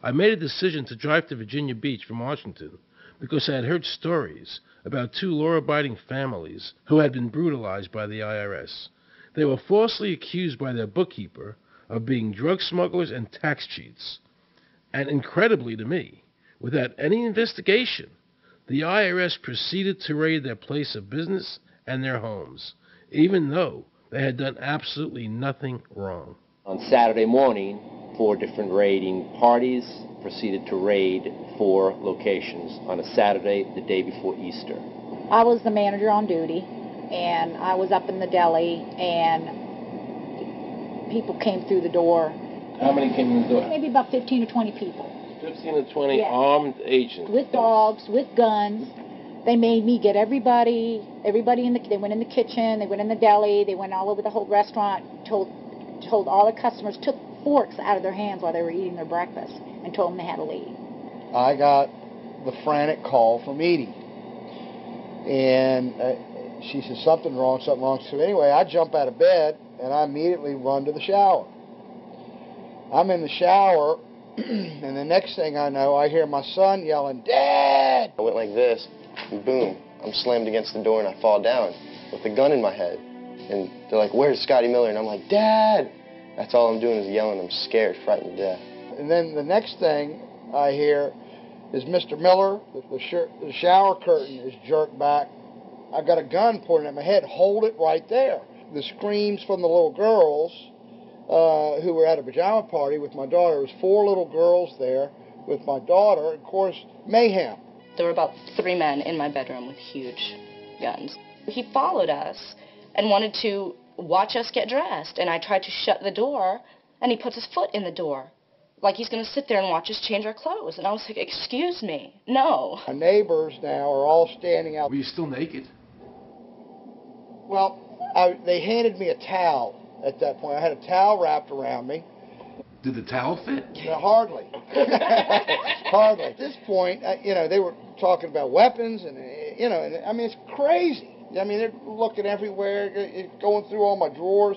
I made a decision to drive to Virginia Beach from Washington because I had heard stories about two law-abiding families who had been brutalized by the IRS. They were falsely accused by their bookkeeper of being drug smugglers and tax cheats. And incredibly to me, without any investigation, the IRS proceeded to raid their place of business and their homes, even though they had done absolutely nothing wrong. On Saturday morning, 4 different raiding parties proceeded to raid 4 locations on a Saturday, the day before Easter. I was the manager on duty, and I was up in the deli, and people came through the door. How many came in the door? Maybe about 15 or 20 people. 15 to 20 Yeah. armed agents. With dogs, with guns. They made me get everybody they went in the kitchen, they went in the deli, they went all over the whole restaurant, told all the customers, took forks out of their hands while they were eating their breakfast, and told them they had to leave. I got the frantic call from Edie, and she said, something wrong. So anyway, I jump out of bed, and I immediately run to the shower. I'm in the shower, and the next thing I know, I hear my son yelling, "Dad!" I went like this, and boom, I'm slammed against the door, and I fall down with a gun in my head. And they're like, "Where's Scotty Miller?" And I'm like, "Dad!" That's all I'm doing is yelling. I'm scared, frightened to death. And then the next thing I hear is Mr. Miller, the shower curtain is jerked back. I've got a gun pointed at my head. Hold it right there. The screams from the little girls who were at a pajama party with my daughter. There was 4 little girls there with my daughter. Of course, mayhem. There were about 3 men in my bedroom with huge guns. He followed us and wanted to watch us get dressed, and I tried to shut the door, and he puts his foot in the door, like he's going to sit there and watch us change our clothes. And I was like, excuse me, no. My neighbors now are all standing out. Were you still naked? Well, they handed me a towel at that point. I had a towel wrapped around me. Did the towel fit? No, hardly. Hardly. At this point, they were talking about weapons, and, and I mean, it's crazy. I mean, they're looking everywhere, going through all my drawers.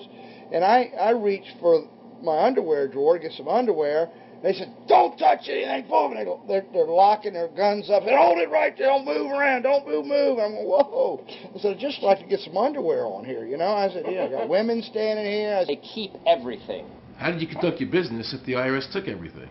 And I reached for my underwear drawer to get some underwear. They said, "Don't touch anything." They're locking their guns up. They said, "Hold it right there. Don't move around. Don't move." I'm going, whoa. I said, "I'd just like to get some underwear on here, I said, I got women standing here. They keep everything. How did you conduct your business if the IRS took everything?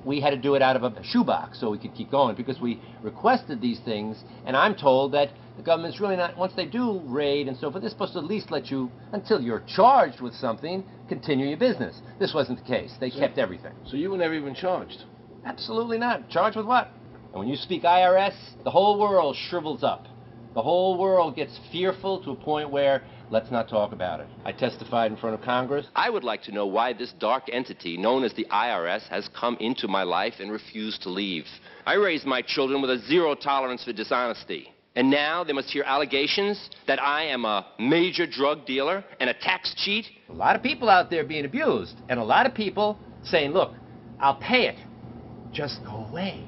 We had to do it out of a shoebox so we could keep going because we requested these things, and I'm told that the government's really not, once they do raid and so forth, they're supposed to at least let you, until you're charged with something, continue your business. This wasn't the case. They kept everything. So you were never even charged? Absolutely not. Charged with what? And when you speak IRS, the whole world shrivels up. The whole world gets fearful to a point where, let's not talk about it. I testified in front of Congress. I would like to know why this dark entity known as the IRS has come into my life and refused to leave. I raised my children with a zero tolerance for dishonesty. And now they must hear allegations that I am a major drug dealer and a tax cheat. A lot of people out there being abused, and a lot of people saying, look, I'll pay it. Just go away.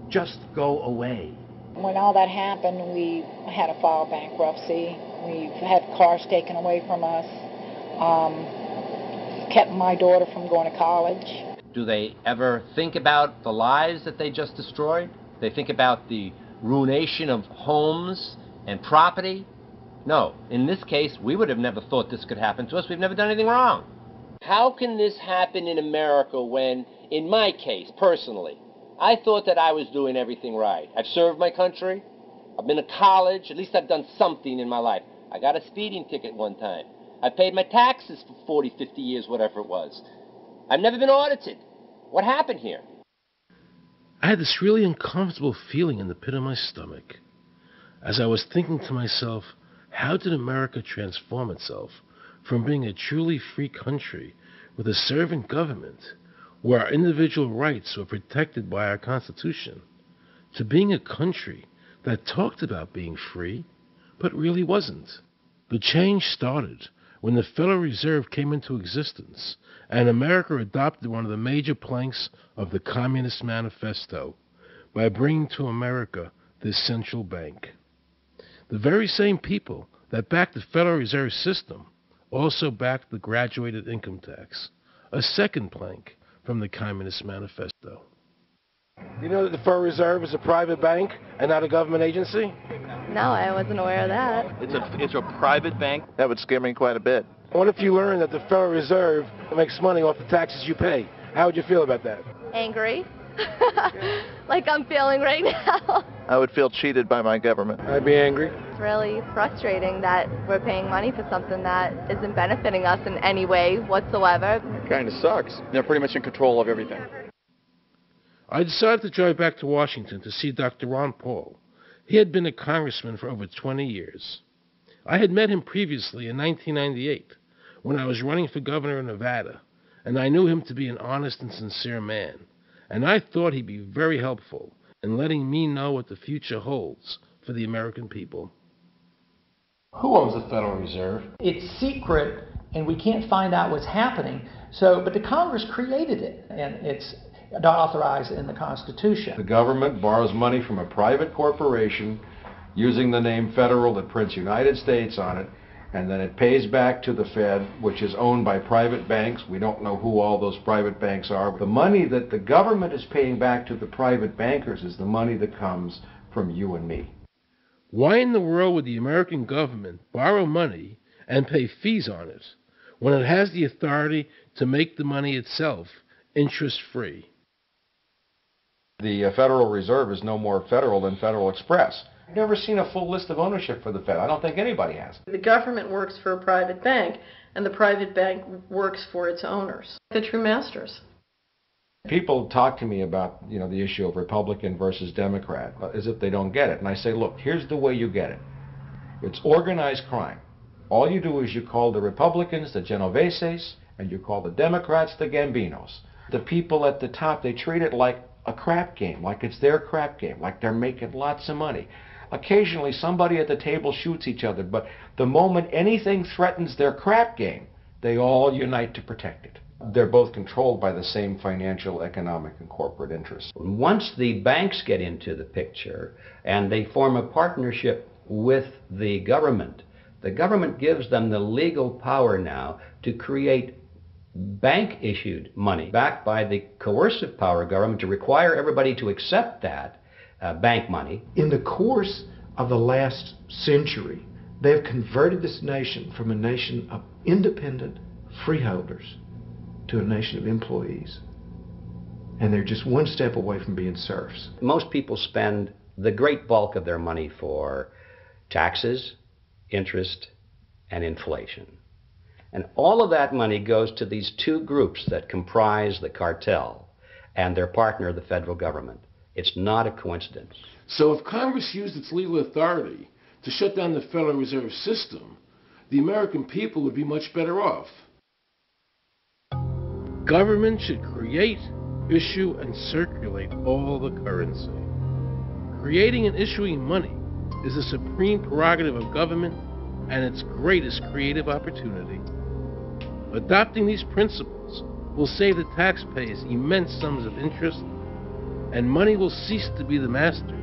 Just go away. When all that happened, we had to file bankruptcy. We've had cars taken away from us. Kept my daughter from going to college. Do they ever think about the lives that they just destroyed? They think about the ruination of homes and property? No. In this case, we would have never thought this could happen to us. We've never done anything wrong. How can this happen in America when, in my case, personally, I thought that I was doing everything right? I've served my country. I've been to college. At least I've done something in my life. I got a speeding ticket one time. I paid my taxes for 40, 50 years, whatever it was. I've never been audited. What happened here? I had this really uncomfortable feeling in the pit of my stomach as I was thinking to myself, how did America transform itself from being a truly free country with a servant government where our individual rights were protected by our Constitution to being a country that talked about being free but really wasn't? The change started when the Federal Reserve came into existence and America adopted one of the major planks of the Communist Manifesto by bringing to America this central bank. The very same people that backed the Federal Reserve System also backed the graduated income tax, a second plank from the Communist Manifesto. You know that the Federal Reserve is a private bank and not a government agency? No, I wasn't aware of that. It's a private bank? That would scare me quite a bit. What if you learned that the Federal Reserve makes money off the taxes you pay? How would you feel about that? Angry. Like I'm feeling right now. I would feel cheated by my government. I'd be angry. It's really frustrating that we're paying money for something that isn't benefiting us in any way whatsoever. It kind of sucks. They're pretty much in control of everything. I decided to drive back to Washington to see Dr. Ron Paul. He had been a congressman for over 20 years. I had met him previously in 1998 when I was running for governor of Nevada, and I knew him to be an honest and sincere man, and I thought he'd be very helpful in letting me know what the future holds for the American people. Who owns the Federal Reserve? It's secret, and we can't find out what's happening. But the Congress created it, and it's authorized in the Constitution. The government borrows money from a private corporation using the name Federal that prints United States on it, and then it pays back to the Fed, which is owned by private banks. We don't know who all those private banks are. The money that the government is paying back to the private bankers is the money that comes from you and me. Why in the world would the American government borrow money and pay fees on it when it has the authority to make the money itself interest-free? The Federal Reserve is no more federal than Federal Express. I've never seen a full list of ownership for the Fed. I don't think anybody has. The government works for a private bank, and the private bank works for its owners, the true masters. People talk to me about, the issue of Republican versus Democrat, as if they don't get it. And I say, look, here's the way you get it. It's organized crime. All you do is you call the Republicans the Genoveses, and you call the Democrats the Gambinos. The people at the top, they treat it like a crap game, like it's their crap game, like they're making lots of money. Occasionally somebody at the table shoots each other, but the moment anything threatens their crap game, they all unite to protect it. They're both controlled by the same financial, economic, and corporate interests. Once the banks get into the picture and they form a partnership with the government gives them the legal power now to create bank-issued money backed by the coercive power of government to require everybody to accept that bank money. In the course of the last century, they have converted this nation from a nation of independent freeholders to a nation of employees. And they're just one step away from being serfs. Most people spend the great bulk of their money for taxes, interest, and inflation. And all of that money goes to these two groups that comprise the cartel and their partner, the federal government. It's not a coincidence. So if Congress used its legal authority to shut down the Federal Reserve System, the American people would be much better off. Government should create, issue, and circulate all the currency. Creating and issuing money is the supreme prerogative of government and its greatest creative opportunity. Adopting these principles will save the taxpayers immense sums of interest, and money will cease to be the master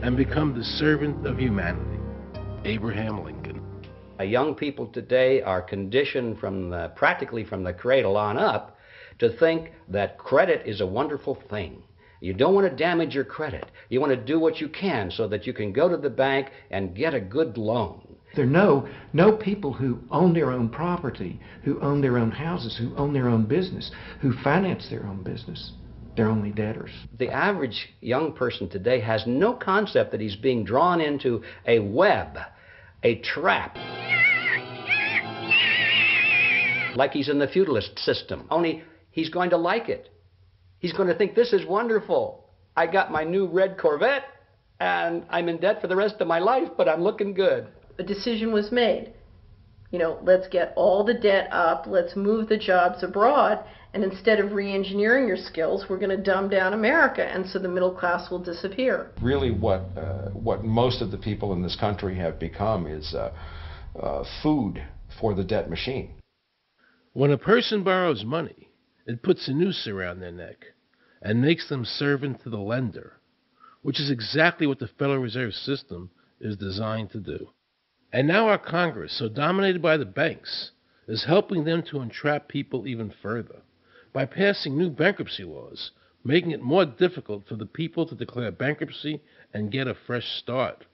and become the servant of humanity. Abraham Lincoln. Young people today are conditioned practically from the cradle on up to think that credit is a wonderful thing. You don't want to damage your credit. You want to do what you can so that you can go to the bank and get a good loan. There are no people who own their own property, who own their own houses, who own their own business, who finance their own business. They're only debtors. The average young person today has no concept that he's being drawn into a web, a trap. Like he's in the feudalist system, only he's going to like it. He's going to think, this is wonderful. I got my new red Corvette, and I'm in debt for the rest of my life, but I'm looking good. A decision was made. Let's get all the debt up, let's move the jobs abroad, and instead of re-engineering your skills, we're going to dumb down America, and so the middle class will disappear. Really what most of the people in this country have become is food for the debt machine. When a person borrows money, it puts a noose around their neck and makes them servant to the lender, which is exactly what the Federal Reserve System is designed to do. And now our Congress, so dominated by the banks, is helping them to entrap people even further by passing new bankruptcy laws, making it more difficult for the people to declare bankruptcy and get a fresh start,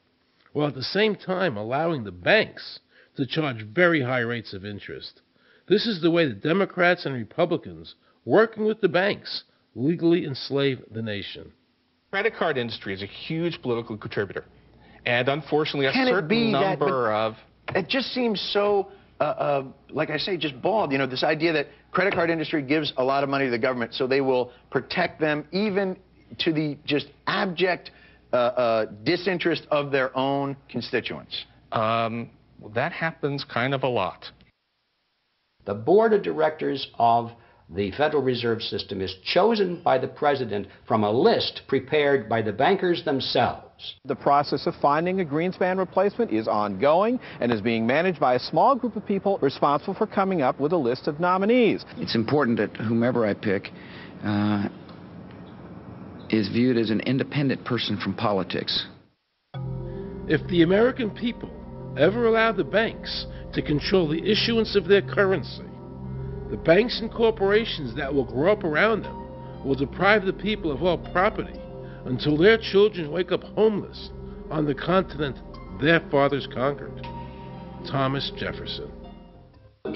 while at the same time allowing the banks to charge very high rates of interest. This is the way the Democrats and Republicans, working with the banks, legally enslave the nation. The credit card industry is a huge political contributor. And unfortunately, it just seems so, like I say, just bald. This idea that credit card industry gives a lot of money to the government, so they will protect them even to the just abject disinterest of their own constituents. That happens kind of a lot. The board of directors of the Federal Reserve System is chosen by the president from a list prepared by the bankers themselves. The process of finding a Greenspan replacement is ongoing and is being managed by a small group of people responsible for coming up with a list of nominees. It's important that whomever I pick is viewed as an independent person from politics. If the American people ever allow the banks to control the issuance of their currency, the banks and corporations that will grow up around them will deprive the people of all property until their children wake up homeless on the continent their fathers conquered. Thomas Jefferson.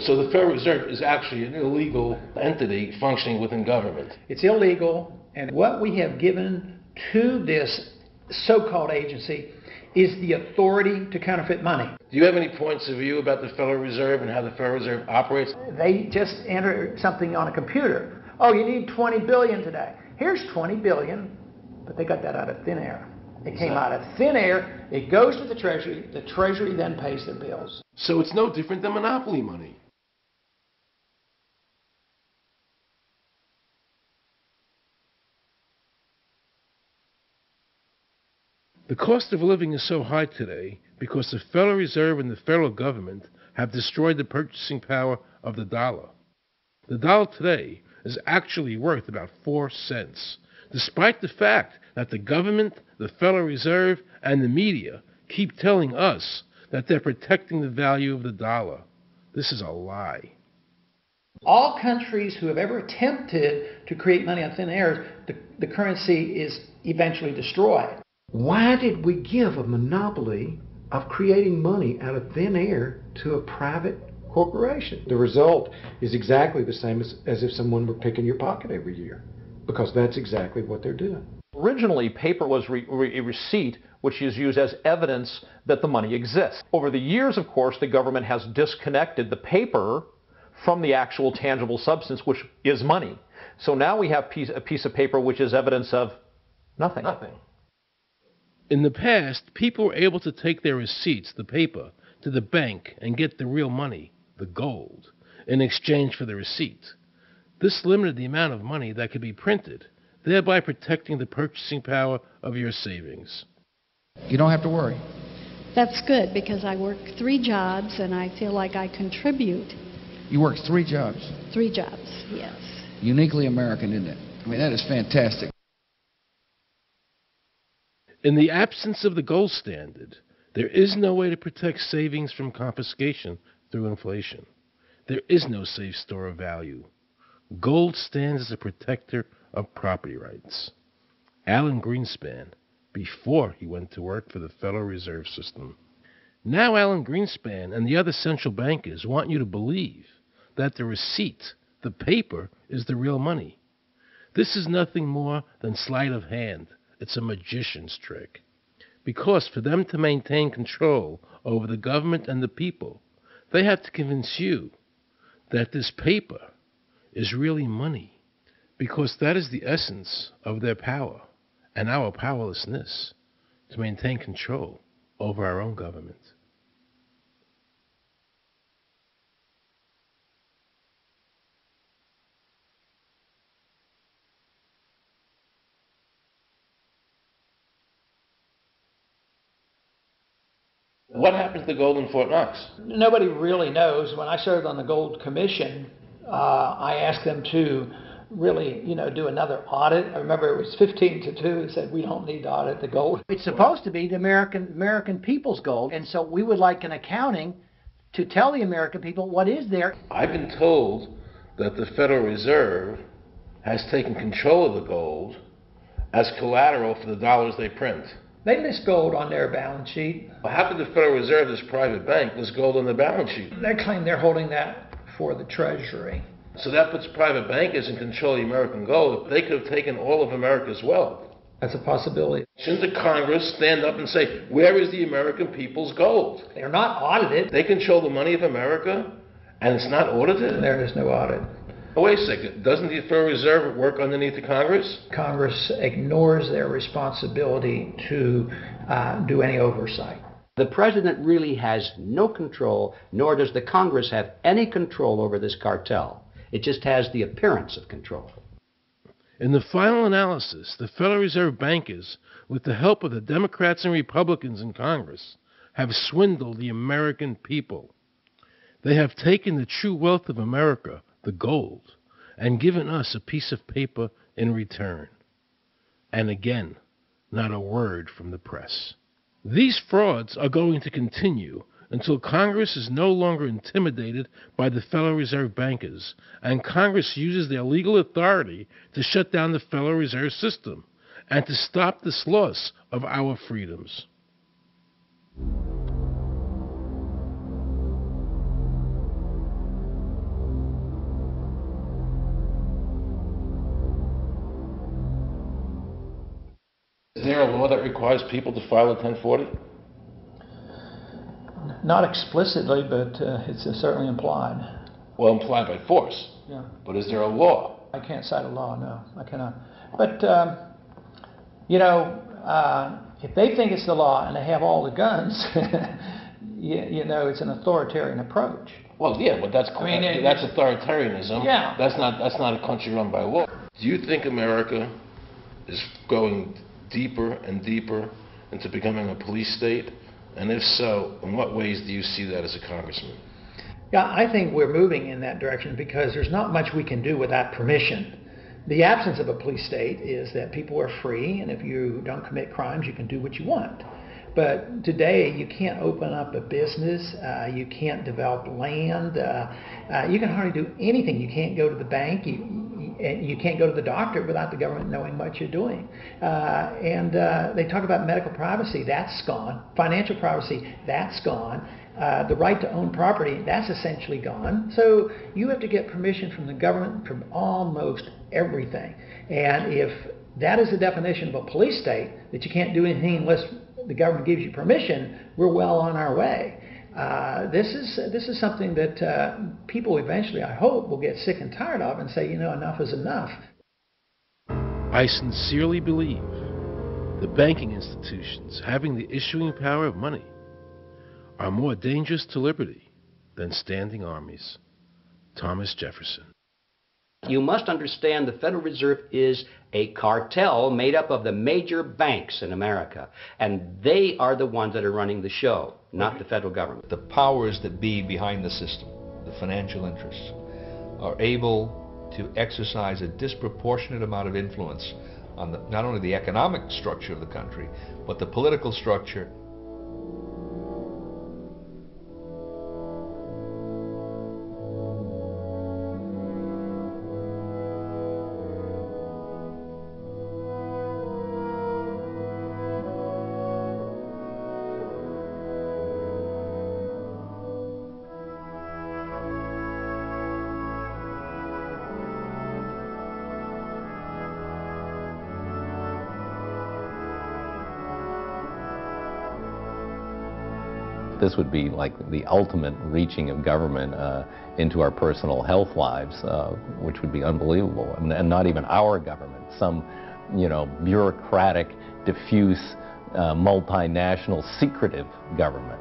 So the Federal Reserve is actually an illegal entity functioning within government. It's illegal, and what we have given to this so-called agency is the authority to counterfeit money. Do you have any points of view about the Federal Reserve and how the Federal Reserve operates? They just enter something on a computer. Oh, you need 20 billion today. Here's 20 billion, but they got that out of thin air. It came out of thin air, it goes to the Treasury then pays their bills. So it's no different than monopoly money. The cost of living is so high today because the Federal Reserve and the federal government have destroyed the purchasing power of the dollar. The dollar today is actually worth about 4 cents, despite the fact that the government, the Federal Reserve, and the media keep telling us that they're protecting the value of the dollar. This is a lie. All countries who have ever attempted to create money on thin air, the currency is eventually destroyed. Why did we give a monopoly of creating money out of thin air to a private corporation? The result is exactly the same as if someone were picking your pocket every year, because that's exactly what they're doing. Originally, paper was a receipt which is used as evidence that the money exists. Over the years, of course, the government has disconnected the paper from the actual tangible substance, which is money. So now we have a piece of paper which is evidence of nothing. In the past, people were able to take their receipts, the paper, to the bank and get the real money, the gold, in exchange for the receipt. This limited the amount of money that could be printed, thereby protecting the purchasing power of your savings. You don't have to worry. That's good because I work 3 jobs and I feel like I contribute. You work 3 jobs. 3 jobs, yes. Uniquely American, isn't it? I mean, that is fantastic. In the absence of the gold standard, there is no way to protect savings from confiscation through inflation. There is no safe store of value. Gold stands as a protector of property rights. Alan Greenspan, before he went to work for the Federal Reserve System. Now Alan Greenspan and the other central bankers want you to believe that the receipt, the paper, is the real money. This is nothing more than sleight of hand. It's a magician's trick. Because for them to maintain control over the government and the people, they have to convince you that this paper is really money. Because that is the essence of their power and our powerlessness to maintain control over our own government. What happened to the gold in Fort Knox? Nobody really knows. When I served on the Gold Commission, I asked them to really, do another audit. I remember it was 15-2. They said, we don't need to audit the gold. It's supposed to be the American people's gold, and so we would like an accounting to tell the American people what is there. I've been told that the Federal Reserve has taken control of the gold as collateral for the dollars they print. They list gold on their balance sheet. How could the Federal Reserve, this private bank, list gold on the balance sheet? They claim they're holding that for the Treasury. So that puts private bankers in control of the American gold. They could have taken all of America's wealth. That's a possibility. Shouldn't the Congress stand up and say, where is the American people's gold? They're not audited. They control the money of America, and it's not audited? There is no audit. Oh, wait a second. Doesn't the Federal Reserve work underneath the Congress? Congress ignores their responsibility to do any oversight. The president really has no control, nor does the Congress have any control over this cartel. It just has the appearance of control. In the final analysis, the Federal Reserve bankers, with the help of the Democrats and Republicans in Congress, have swindled the American people. They have taken the true wealth of America, the gold, and given us a piece of paper in return. And again, not a word from the press. These frauds are going to continue until Congress is no longer intimidated by the Federal Reserve bankers, and Congress uses their legal authority to shut down the Federal Reserve System and to stop this loss of our freedoms. Is there a law that requires people to file a 1040? Not explicitly, but it's certainly implied. Well, implied by force. Yeah. But is there a law? I can't cite a law, no. I cannot. But, if they think it's the law and they have all the guns, it's an authoritarian approach. Well, yeah, but that's authoritarianism. Yeah. That's not a country run by law. Do you think America is going deeper and deeper into becoming a police state? And if so, in what ways do you see that as a congressman? Yeah, I think we're moving in that direction because there's not much we can do without permission. The absence of a police state is that people are free, and if you don't commit crimes, you can do what you want. But today, you can't open up a business, you can't develop land, you can hardly do anything. You can't go to the bank, you can't go to the doctor without the government knowing what you're doing. And they talk about medical privacy, that's gone. Financial privacy, that's gone. The right to own property, that's essentially gone. So you have to get permission from the government from almost everything. And if that is the definition of a police state, that you can't do anything unless the government gives you permission, we're well on our way. This is something that people eventually, I hope, will get sick and tired of and say, enough is enough. I sincerely believe The banking institutions having the issuing power of money are more dangerous to liberty than standing armies. Thomas Jefferson. You must understand the Federal Reserve is a cartel made up of the major banks in America, and they are the ones that are running the show, not the federal government. The powers that be behind the system, the financial interests, are able to exercise a disproportionate amount of influence on not only the economic structure of the country, but the political structure. This would be like the ultimate reaching of government into our personal health lives, which would be unbelievable. And not even our government, some, bureaucratic, diffuse, multinational, secretive government.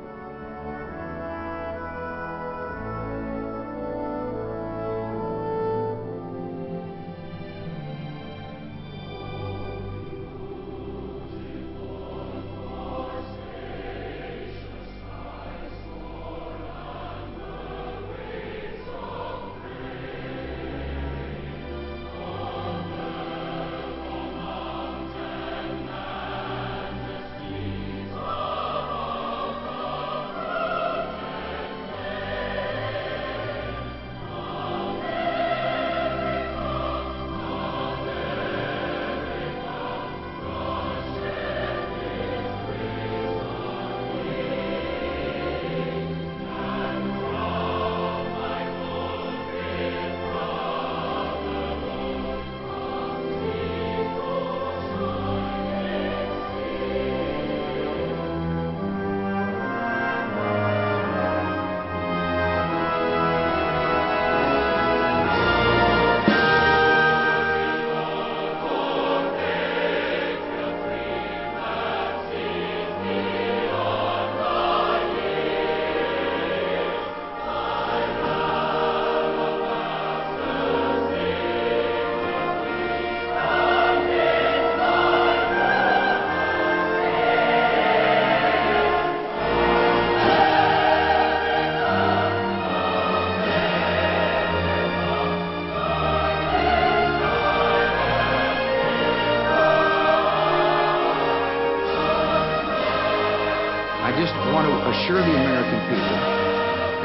Assure the American people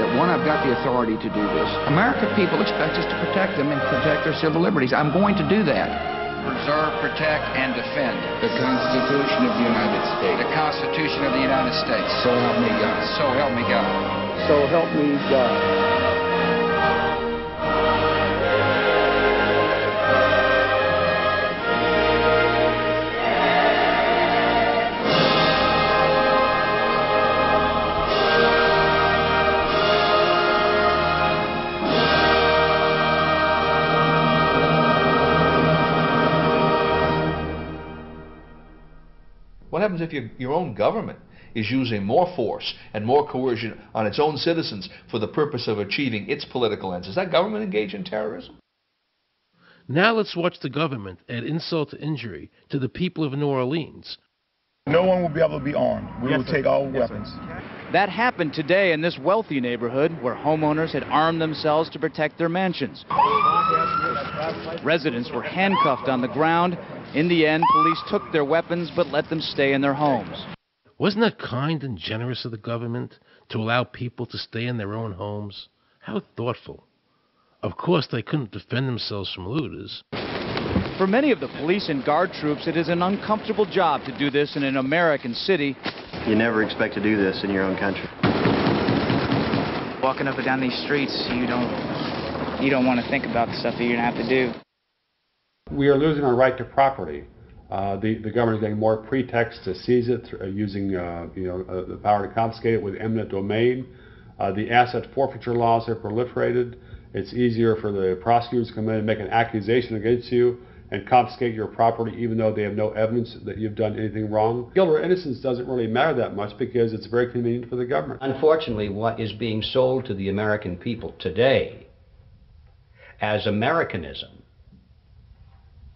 that, one, I've got the authority to do this. American people expect us to protect them and protect their civil liberties. I'm going to do that. Preserve, protect, and defend the Constitution of the United States. The Constitution of the United States. So help me God. So help me God. So help me God. What happens if your own government is using more force and more coercion on its own citizens for the purpose of achieving its political ends? Is that government engaged in terrorism? Now let's watch the government add insult to injury to the people of New Orleans. No one will be able to be armed. We will take all weapons. That happened today in this wealthy neighborhood where homeowners had armed themselves to protect their mansions. Residents were handcuffed on the ground. In the end, police took their weapons but let them stay in their homes. Wasn't that kind and generous of the government to allow people to stay in their own homes? How thoughtful. Of course, they couldn't defend themselves from looters. For many of the police and guard troops, it is an uncomfortable job to do this in an American city. You never expect to do this in your own country. Walking up and down these streets, you don't want to think about the stuff that you're going to have to do. We are losing our right to property. The government is getting more pretexts to seize it, using the power to confiscate it with eminent domain. The asset forfeiture laws have proliferated. It's easier for the prosecutors to come in and make an accusation against you and confiscate your property even though they have no evidence that you've done anything wrong. Guilt or innocence doesn't really matter that much because it's very convenient for the government. Unfortunately, what is being sold to the American people today as Americanism,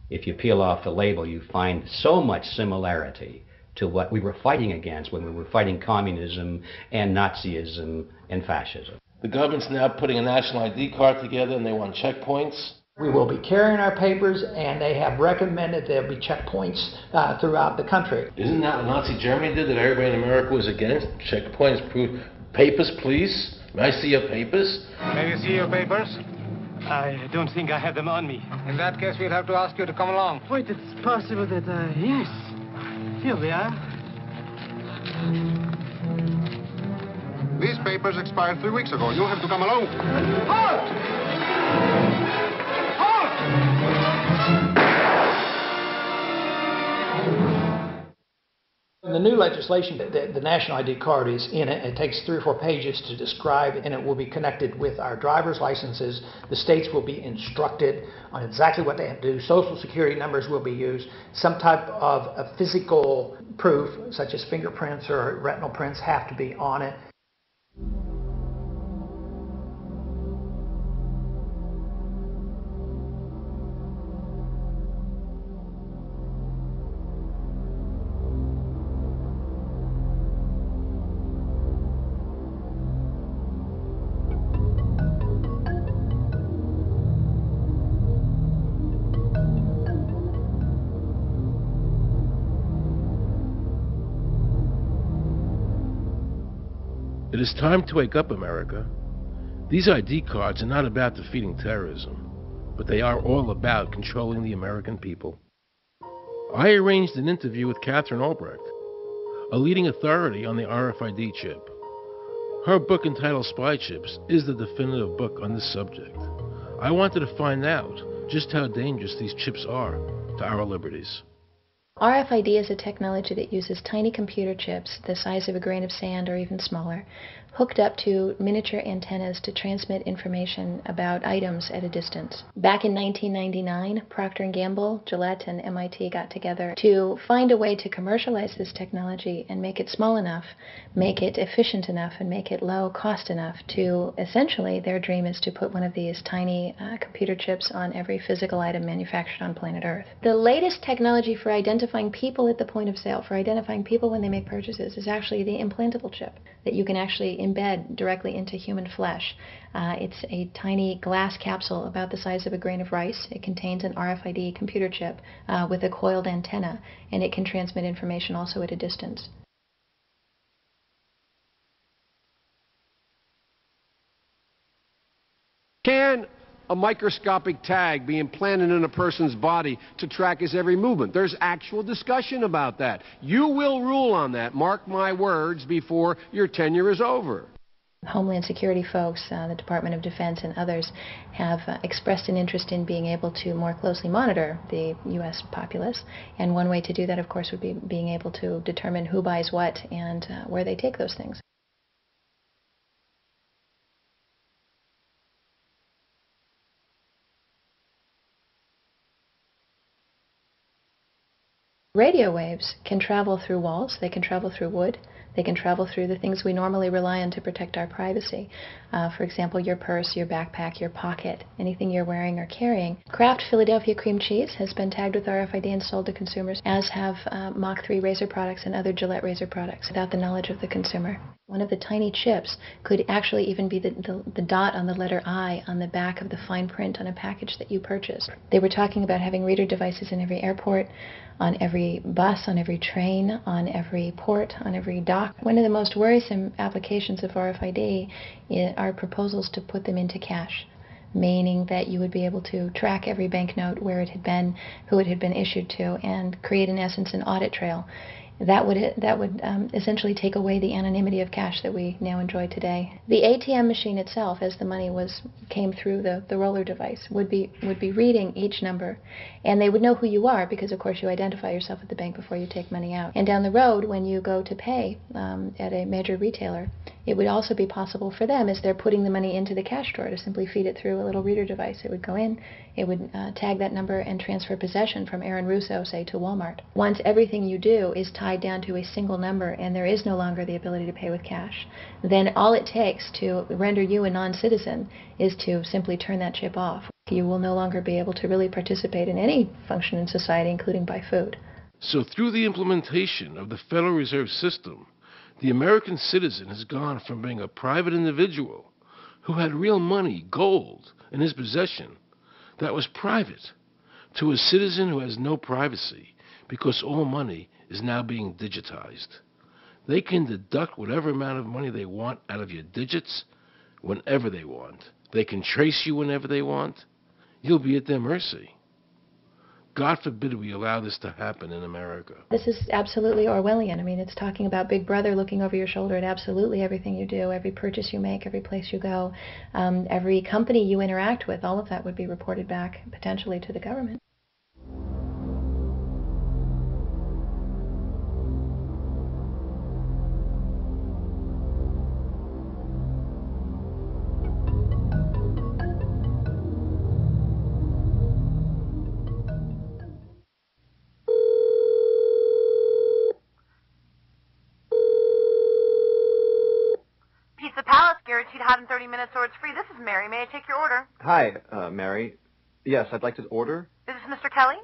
if you peel off the label, you find so much similarity to what we were fighting against when we were fighting communism and Nazism and fascism. The government's now putting a national ID card together and they want checkpoints. We will be carrying our papers, and they have recommended there'll be checkpoints throughout the country. Isn't that what Nazi Germany did that everybody in America was against? Checkpoints, proof. Papers, please. May I see your papers? May we see your papers? I don't think I have them on me. In that case, we'll have to ask you to come along. Wait, it's possible that, yes. Here we are. These papers expired 3 weeks ago. You'll have to come along. Halt! In the new legislation, the national ID card is in it. It takes 3 or 4 pages to describe, and it will be connected with our driver's licenses. The states will be instructed on exactly what they have to do. Social security numbers will be used. Some type of a physical proof, such as fingerprints or retinal prints, have to be on it. It is time to wake up, America. These ID cards are not about defeating terrorism, but they are all about controlling the American people. I arranged an interview with Catherine Albrecht, a leading authority on the RFID chip. Her book entitled Spy Chips is the definitive book on this subject. I wanted to find out just how dangerous these chips are to our liberties. RFID is a technology that uses tiny computer chips the size of a grain of sand or even smaller, hooked up to miniature antennas to transmit information about items at a distance. Back in 1999, Procter & Gamble, Gillette, and MIT got together to find a way to commercialize this technology and make it small enough, make it efficient enough, and make it low cost enough to, essentially, their dream is to put one of these tiny computer chips on every physical item manufactured on planet Earth. The latest technology for identifying people at the point of sale, for identifying people when they make purchases, is actually the implantable chip that you can actually embed directly into human flesh. It's a tiny glass capsule about the size of a grain of rice. It contains an RFID computer chip with a coiled antenna, and it can transmit information also at a distance. Can a microscopic tag be implanted in a person's body to track his every movement? There's actual discussion about that. You will rule on that, mark my words, before your tenure is over. Homeland Security folks, the Department of Defense and others have expressed an interest in being able to more closely monitor the U.S. populace, and one way to do that, of course, would be being able to determine who buys what and where they take those things. Radio waves can travel through walls, they can travel through wood, they can travel through the things we normally rely on to protect our privacy. For example, your purse, your backpack, your pocket, anything you're wearing or carrying. Kraft Philadelphia cream cheese has been tagged with RFID and sold to consumers, as have Mach 3 razor products and other Gillette razor products, without the knowledge of the consumer. One of the tiny chips could actually even be the dot on the letter I on the back of the fine print on a package that you purchased. They were talking about having reader devices in every airport, on every bus, on every train, on every port, on every dock. One of the most worrisome applications of RFID are proposals to put them into cash, meaning that you would be able to track every banknote, where it had been, who it had been issued to, and create, in essence, an audit trail. That would essentially take away the anonymity of cash that we now enjoy today. The ATM machine itself, as the money came through the roller device, would be reading each number, and they would know who you are because, of course, you identify yourself at the bank before you take money out. And down the road, when you go to pay at a major retailer, It would also be possible for them, as they're putting the money into the cash drawer, to simply feed it through a little reader device. It would go in, it would tag that number and transfer possession from Aaron Russo, say, to Walmart. Once everything you do is tied down to a single number and there is no longer the ability to pay with cash, then all it takes to render you a non-citizen is to simply turn that chip off. You will no longer be able to really participate in any function in society, including buy food. So through the implementation of the Federal Reserve System, the American citizen has gone from being a private individual who had real money, gold, in his possession that was private, to a citizen who has no privacy because all money is now being digitized. They can deduct whatever amount of money they want out of your digits whenever they want. They can trace you whenever they want. You'll be at their mercy. God forbid we allow this to happen in America. This is absolutely Orwellian. I mean, it's talking about Big Brother looking over your shoulder at absolutely everything you do, every purchase you make, every place you go, every company you interact with. All of that would be reported back potentially to the government. Guaranteed hot in 30 minutes or it's free. This is Mary. May I take your order? Hi, Mary. Yes, I'd like to order. Is this Mr. Kelly?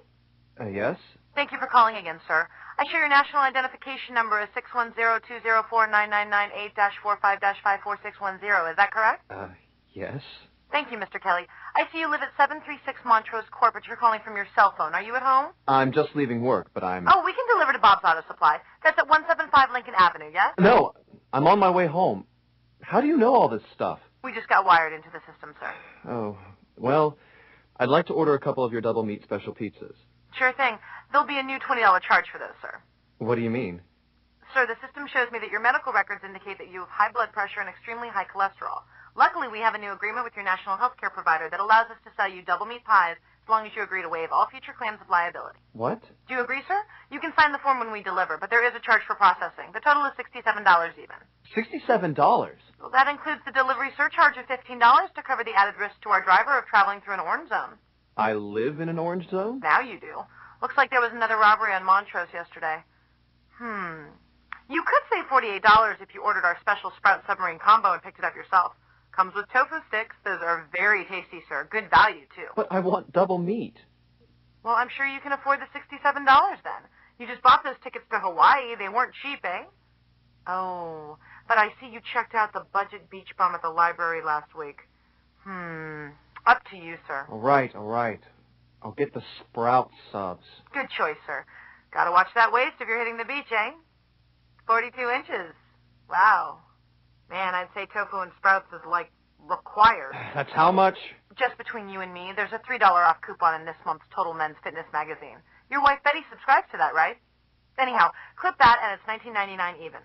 Yes. Thank you for calling again, sir. I show your national identification number is 610-204-999-8-45-54610. Is that correct? Yes. Thank you, Mr. Kelly. I see you live at 736 Montrose Court, but you're calling from your cell phone. Are you at home? I'm just leaving work, but I'm... Oh, we can deliver to Bob's Auto Supply. That's at 175 Lincoln Avenue, yes? No, I'm on my way home. How do you know all this stuff? We just got wired into the system, sir. Oh, well, I'd like to order a couple of your double meat special pizzas. Sure thing. There'll be a new $20 charge for those, sir. What do you mean? Sir, the system shows me that your medical records indicate that you have high blood pressure and extremely high cholesterol. Luckily, we have a new agreement with your national health care provider that allows us to sell you double meat pies as long as you agree to waive all future claims of liability. What? Do you agree, sir? You can sign the form when we deliver, but there is a charge for processing. The total is $67 even. $67? Well, that includes the delivery surcharge of $15 to cover the added risk to our driver of traveling through an orange zone. I live in an orange zone? Now you do. Looks like there was another robbery on Montrose yesterday. You could save $48 if you ordered our special Sprout Submarine Combo and picked it up yourself. Comes with tofu sticks. Those are very tasty, sir. Good value, too. But I want double meat. Well, I'm sure you can afford the $67 then. You just bought those tickets to Hawaii. They weren't cheap, eh? Oh, but I see you checked out the budget beach bum at the library last week. Up to you, sir. All right. I'll get the Sprout subs. Good choice, sir. Gotta watch that waist if you're hitting the beach, eh? 42 inches. Wow. Man, I'd say tofu and Sprouts is, like, required. That's how much? Just between you and me, there's a $3 off coupon in this month's Total Men's Fitness magazine. Your wife Betty subscribes to that, right? Anyhow, clip that and it's $19.99 even.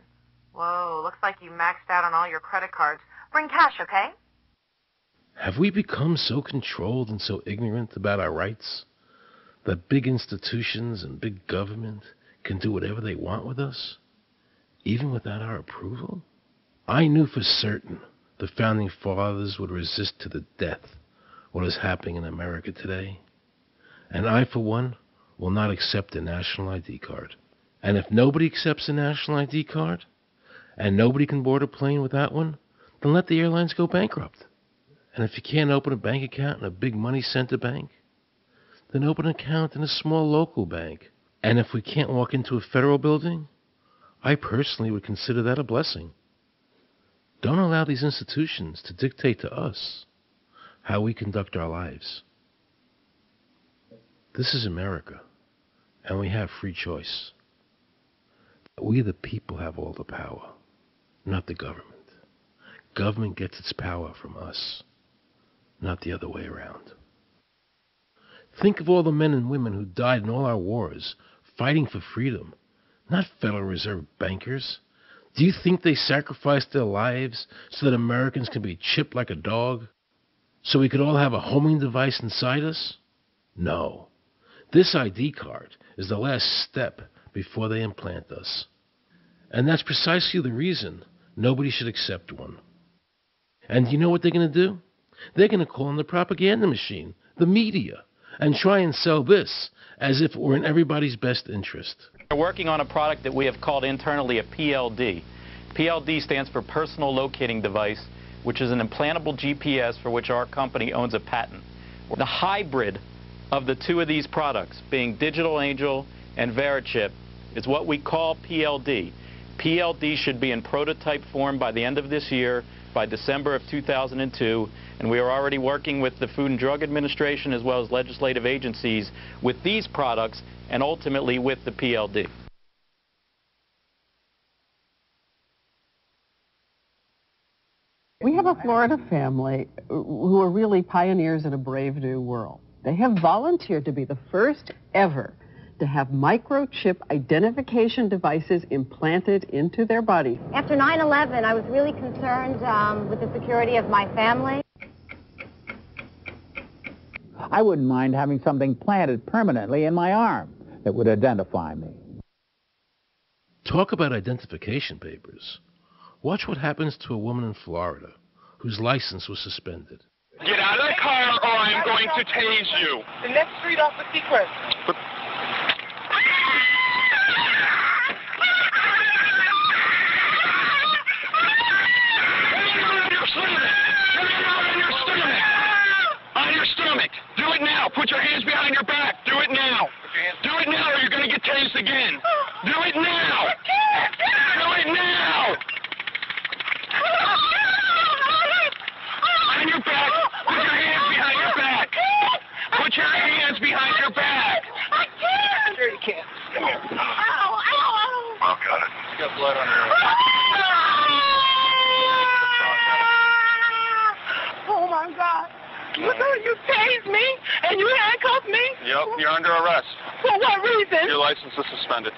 Whoa, looks like you maxed out on all your credit cards. Bring cash, okay? Have we become so controlled and so ignorant about our rights that big institutions and big government can do whatever they want with us, even without our approval? I knew for certain the Founding Fathers would resist to the death what is happening in America today. And I, for one, will not accept a national ID card. And if nobody accepts a national ID card, and nobody can board a plane without one, then let the airlines go bankrupt. And if you can't open a bank account in a big money center bank, then open an account in a small local bank. And if we can't walk into a federal building, I personally would consider that a blessing. Don't allow these institutions to dictate to us how we conduct our lives. This is America, and we have free choice. We, the people, have all the power, not the government. Government gets its power from us, not the other way around. Think of all the men and women who died in all our wars, fighting for freedom, not Federal Reserve bankers. Do you think they sacrificed their lives so that Americans can be chipped like a dog? So we could all have a homing device inside us? No. This ID card is the last step before they implant us. And that's precisely the reason Nobody should accept one. And you know what they're going to do? They're going to call on the propaganda machine, the media, and try and sell this as if it were in everybody's best interest. We're working on a product that we have called internally a PLD. PLD stands for Personal Locating Device, which is an implantable GPS for which our company owns a patent. The hybrid of the two of these products, being Digital Angel and Verichip, is what we call PLD. PLD should be in prototype form by the end of this year, by December of 2002, and we are already working with the Food and Drug Administration as well as legislative agencies with these products and ultimately with the PLD. We have a Florida family who are really pioneers in a brave new world. They have volunteered to be the first ever to have microchip identification devices implanted into their body. After 9/11, I was really concerned with the security of my family. I wouldn't mind having something planted permanently in my arm that would identify me. Talk about identification papers. Watch what happens to a woman in Florida whose license was suspended. Get out of the car or I'm going to tase you. The next street off the Seacrest. On your stomach. Do it now. Put your hands behind your back. Do it now. Do it now or you're going to get tased again. Do it now. Do it now. On your back. Put your hands behind your back. Put your hands behind your back. I can't. Sure you can. Come here. Ow, ow, ow. Oh, got it. You got blood on your Oh, my God. You tased me and you handcuffed me? Yep, you're under arrest. For what reason? Your license is suspended.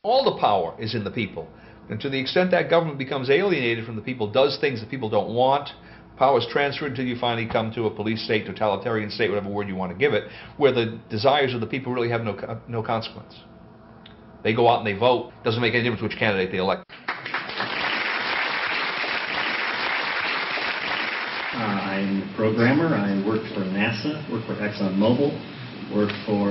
All the power is in the people. And to the extent that government becomes alienated from the people, does things that people don't want, power is transferred until you finally come to a police state, totalitarian state, whatever word you want to give it, where the desires of the people really have no consequence. They go out and they vote. Doesn't make any difference which candidate they elect. I'm a programmer. I work for NASA, work for ExxonMobil, work for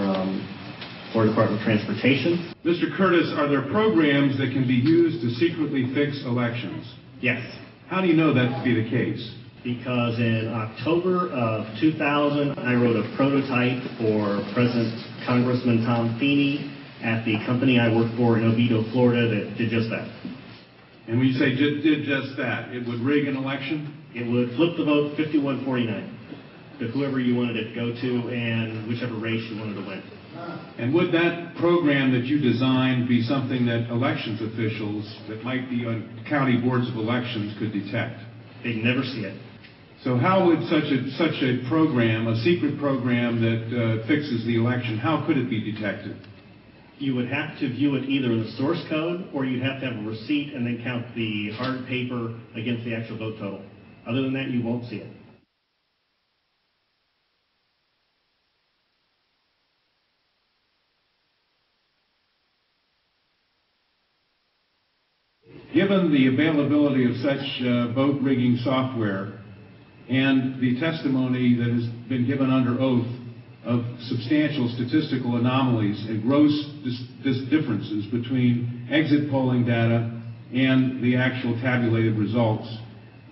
Florida Department of Transportation. Mr. Curtis, are there programs that can be used to secretly fix elections? Yes. How do you know that to be the case? Because in October of 2000, I wrote a prototype for President Congressman Tom Feeney at the company I work for in Oviedo, Florida, that did just that. And when you say did just that, it would rig an election? It would flip the vote 51-49 to whoever you wanted it to go to and whichever race you wanted to win. And would that program that you designed be something that elections officials that might be on county boards of elections could detect? They'd never see it. So how would such a program, a secret program that fixes the election, how could it be detected? You would have to view it either in the source code or you'd have to have a receipt and then count the hard paper against the actual vote total. Other than that, you won't see it. Given the availability of such vote rigging software and the testimony that has been given under oath of substantial statistical anomalies and gross differences between exit polling data and the actual tabulated results,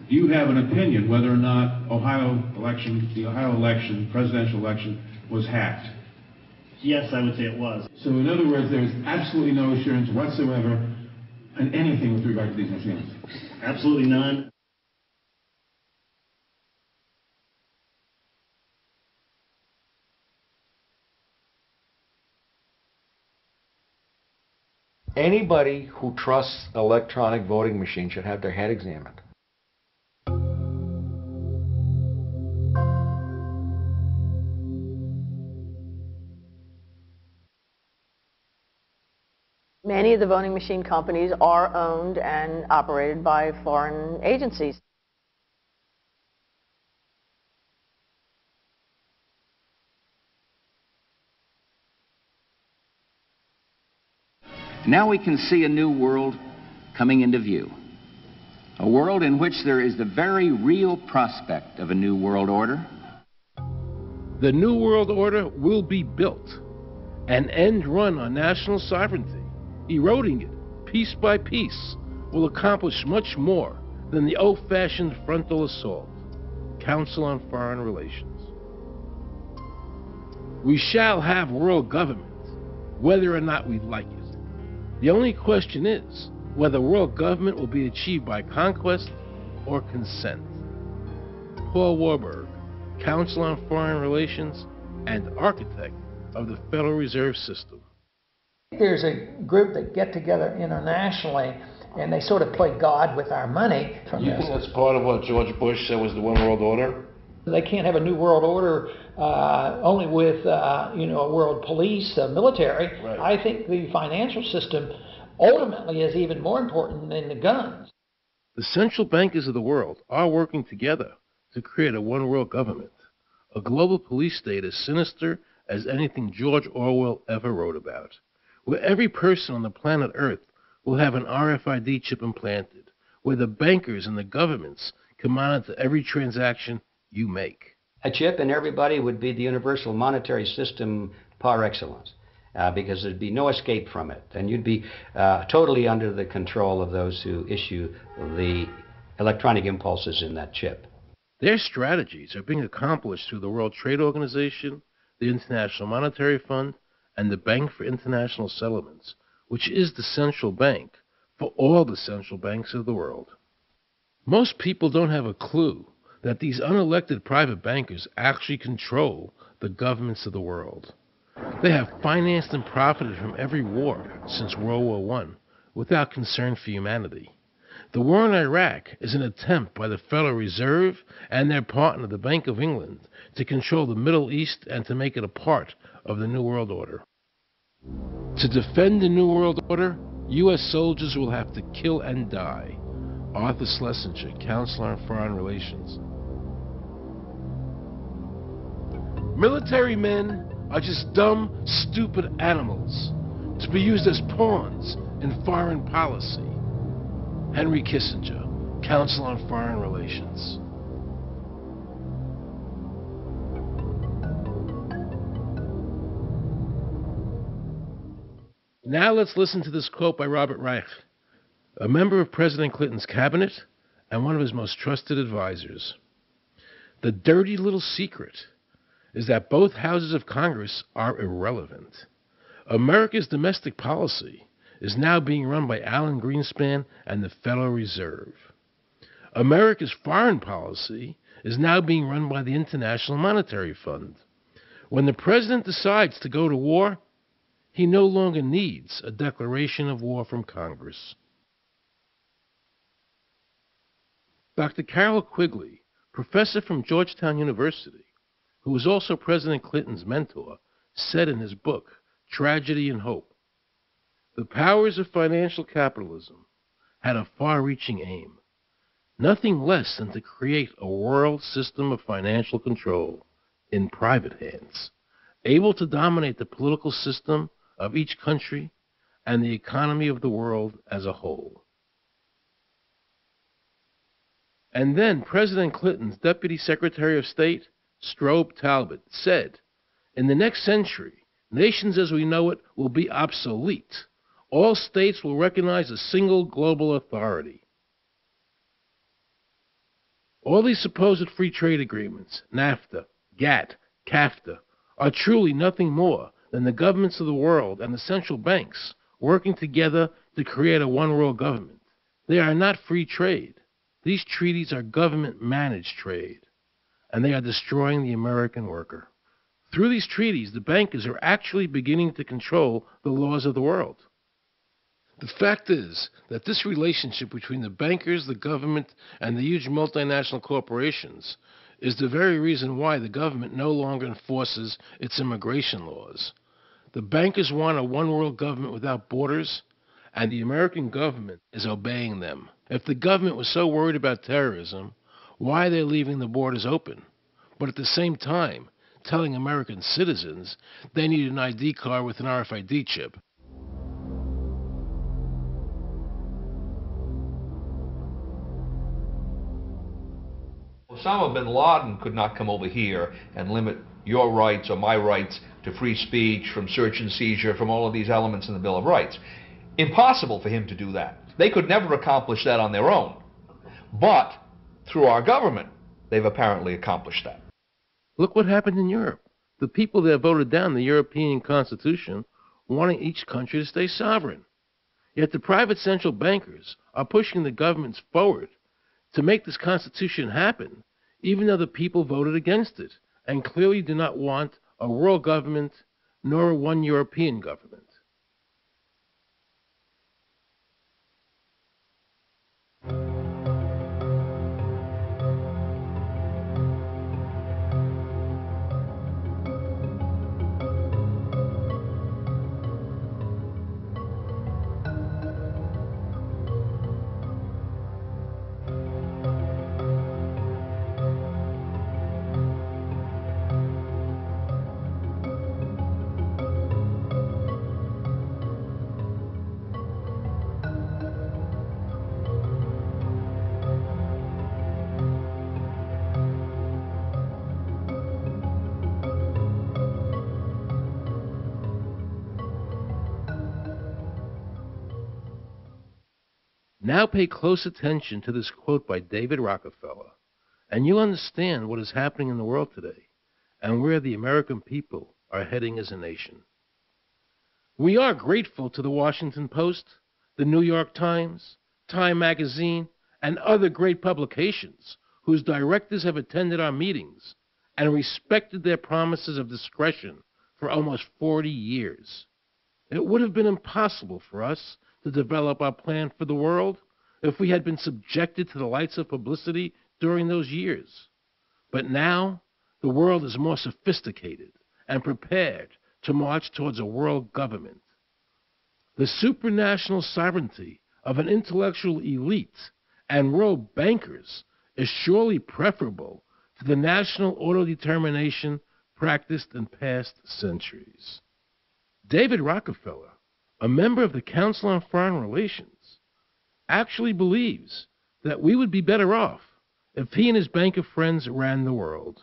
do you have an opinion whether or not the Ohio election, presidential election, was hacked? Yes, I would say it was. So in other words, there's absolutely no assurance whatsoever on anything with regard to these machines? Absolutely none. Anybody who trusts electronic voting machines should have their head examined. Many of the voting machine companies are owned and operated by foreign agencies. Now we can see a new world coming into view. A world in which there is the very real prospect of a new world order. The New World Order will be built, an end run on national sovereignty, eroding it piece by piece, will accomplish much more than the old-fashioned frontal assault. Council on Foreign Relations. We shall have world government, whether or not we like it. The only question is whether world government will be achieved by conquest or consent. Paul Warburg, Council on Foreign Relations and architect of the Federal Reserve System. There's a group that get together internationally and they sort of play God with our money. You think that's part of what George Bush said was the One World Order? They can't have a new world order only with a world police, military. Right. I think the financial system ultimately is even more important than the guns. The central bankers of the world are working together to create a one world government, a global police state as sinister as anything George Orwell ever wrote about, where every person on the planet Earth will have an RFID chip implanted, where the bankers and the governments can monitor every transaction you make. A chip in everybody would be the universal monetary system par excellence, because there'd be no escape from it, and you'd be totally under the control of those who issue the electronic impulses in that chip. Their strategies are being accomplished through the World Trade Organization, the International Monetary Fund, and the Bank for International Settlements, which is the central bank for all the central banks of the world. Most people don't have a clue that these unelected private bankers actually control the governments of the world. They have financed and profited from every war since World War I without concern for humanity. The war in Iraq is an attempt by the Federal Reserve and their partner, the Bank of England, to control the Middle East and to make it a part of the New World Order. To defend the New World Order, U.S. soldiers will have to kill and die. Arthur Schlesinger, Counselor on Foreign Relations. Military men are just dumb, stupid animals to be used as pawns in foreign policy. Henry Kissinger, Council on Foreign Relations. Now let's listen to this quote by Robert Reich, a member of President Clinton's cabinet and one of his most trusted advisors. The dirty little secret is that both houses of Congress are irrelevant. America's domestic policy is now being run by Alan Greenspan and the Federal Reserve. America's foreign policy is now being run by the International Monetary Fund. When the president decides to go to war, he no longer needs a declaration of war from Congress. Dr. Carol Quigley, professor from Georgetown University, who was also President Clinton's mentor, said in his book, Tragedy and Hope, the powers of financial capitalism had a far-reaching aim, nothing less than to create a world system of financial control in private hands, able to dominate the political system of each country and the economy of the world as a whole. And then President Clinton's Deputy Secretary of State, Strobe Talbot, said, in the next century, nations as we know it will be obsolete. All states will recognize a single global authority. All these supposed free trade agreements, NAFTA, GATT, CAFTA, are truly nothing more than the governments of the world and the central banks working together to create a one-world government. They are not free trade. These treaties are government-managed trade, and they are destroying the American worker. Through these treaties, the bankers are actually beginning to control the laws of the world. The fact is that this relationship between the bankers, the government, and the huge multinational corporations is the very reason why the government no longer enforces its immigration laws. The bankers want a one-world government without borders, and the American government is obeying them. If the government was so worried about terrorism, why are they leaving the borders open? But at the same time, telling American citizens they need an ID card with an RFID chip. Osama bin Laden could not come over here and limit your rights or my rights to free speech, from search and seizure, from all of these elements in the Bill of Rights. Impossible for him to do that. They could never accomplish that on their own. But through our government, they've apparently accomplished that. Look what happened in Europe. The people that voted down the European Constitution wanting each country to stay sovereign. Yet the private central bankers are pushing the governments forward to make this Constitution happen, even though the people voted against it and clearly do not want a world government nor one European government. Now pay close attention to this quote by David Rockefeller, and you'll understand what is happening in the world today and where the American people are heading as a nation. We are grateful to the Washington Post, the New York Times, Time Magazine, and other great publications whose directors have attended our meetings and respected their promises of discretion for almost 40 years. It would have been impossible for us to develop our plan for the world if we had been subjected to the lights of publicity during those years. But now, the world is more sophisticated and prepared to march towards a world government. The supranational sovereignty of an intellectual elite and world bankers is surely preferable to the national autodetermination practiced in past centuries. David Rockefeller, a member of the Council on Foreign Relations, actually believes that we would be better off if he and his bank of friends ran the world.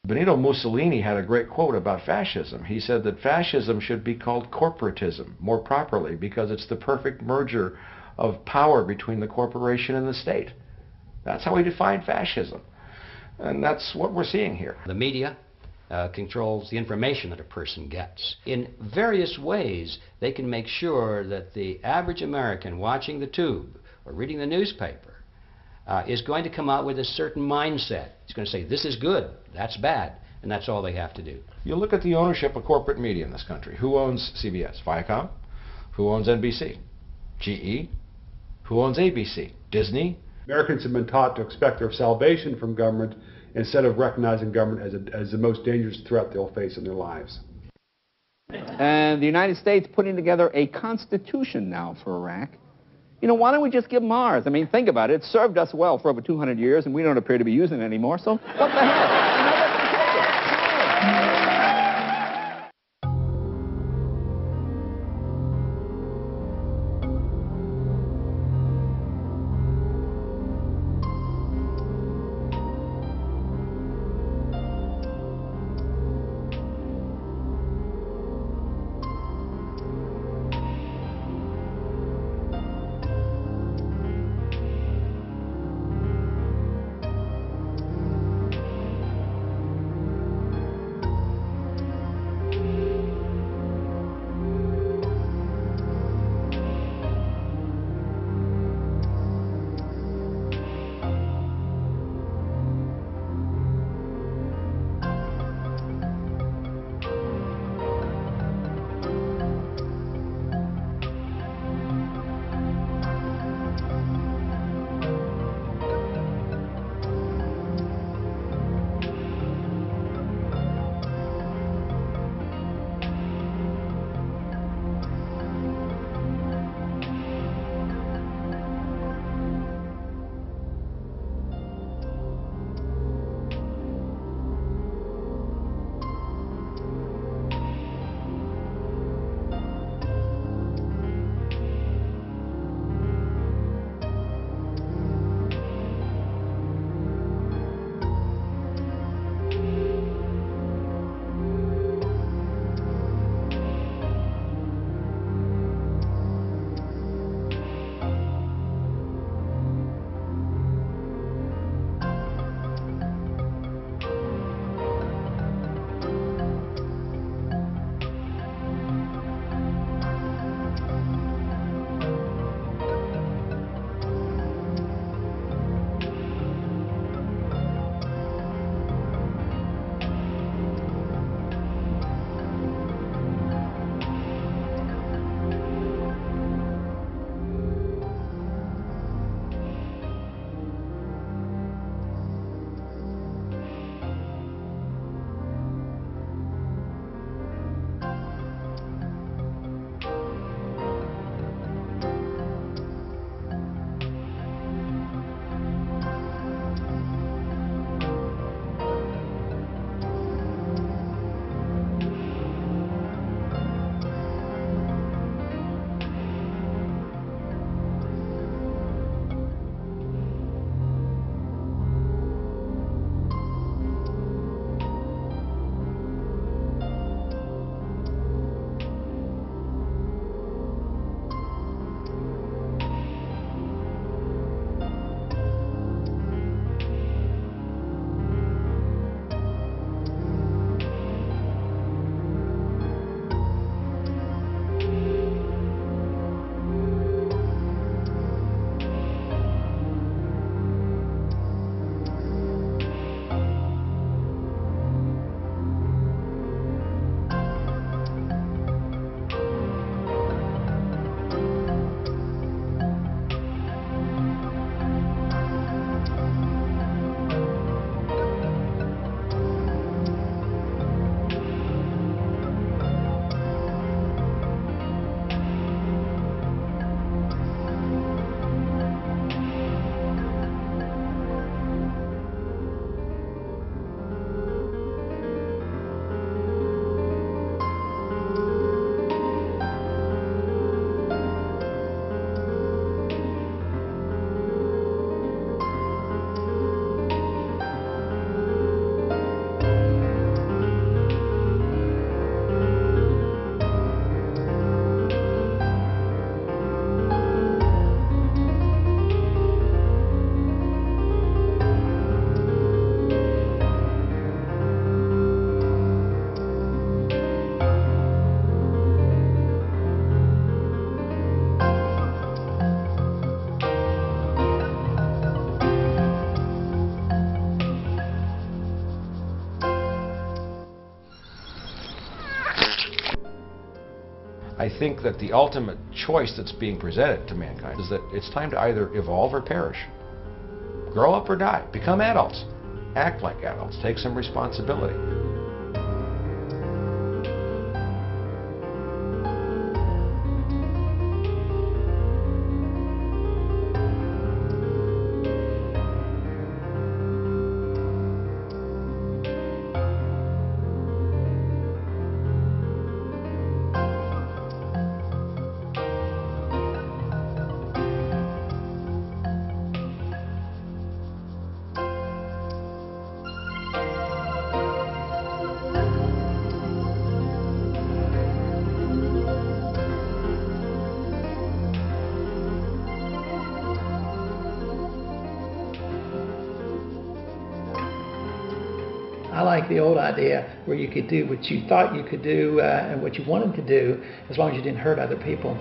Benito Mussolini had a great quote about fascism. He said that fascism should be called corporatism more properly because it's the perfect merger of power between the corporation and the state. That's how he defined fascism. And that's what we're seeing here. The media controls the information that a person gets. In various ways, they can make sure that the average American watching the tube or reading the newspaper is going to come out with a certain mindset. He's going to say, this is good, that's bad, and that's all they have to do. You look at the ownership of corporate media in this country. Who owns CBS? Viacom? Who owns NBC? GE? Who owns ABC? Disney? Americans have been taught to expect their salvation from government instead of recognizing government as the most dangerous threat they'll face in their lives. And the United States putting together a constitution now for Iraq. You know, why don't we just give them ours? I mean, think about it. It served us well for over 200 years, and we don't appear to be using it anymore, so what the hell? I think that the ultimate choice that's being presented to mankind is that it's time to either evolve or perish. Grow up or die. Become adults. Act like adults. Take some responsibility. I like the old idea where you could do what you thought you could do and what you wanted to do as long as you didn't hurt other people.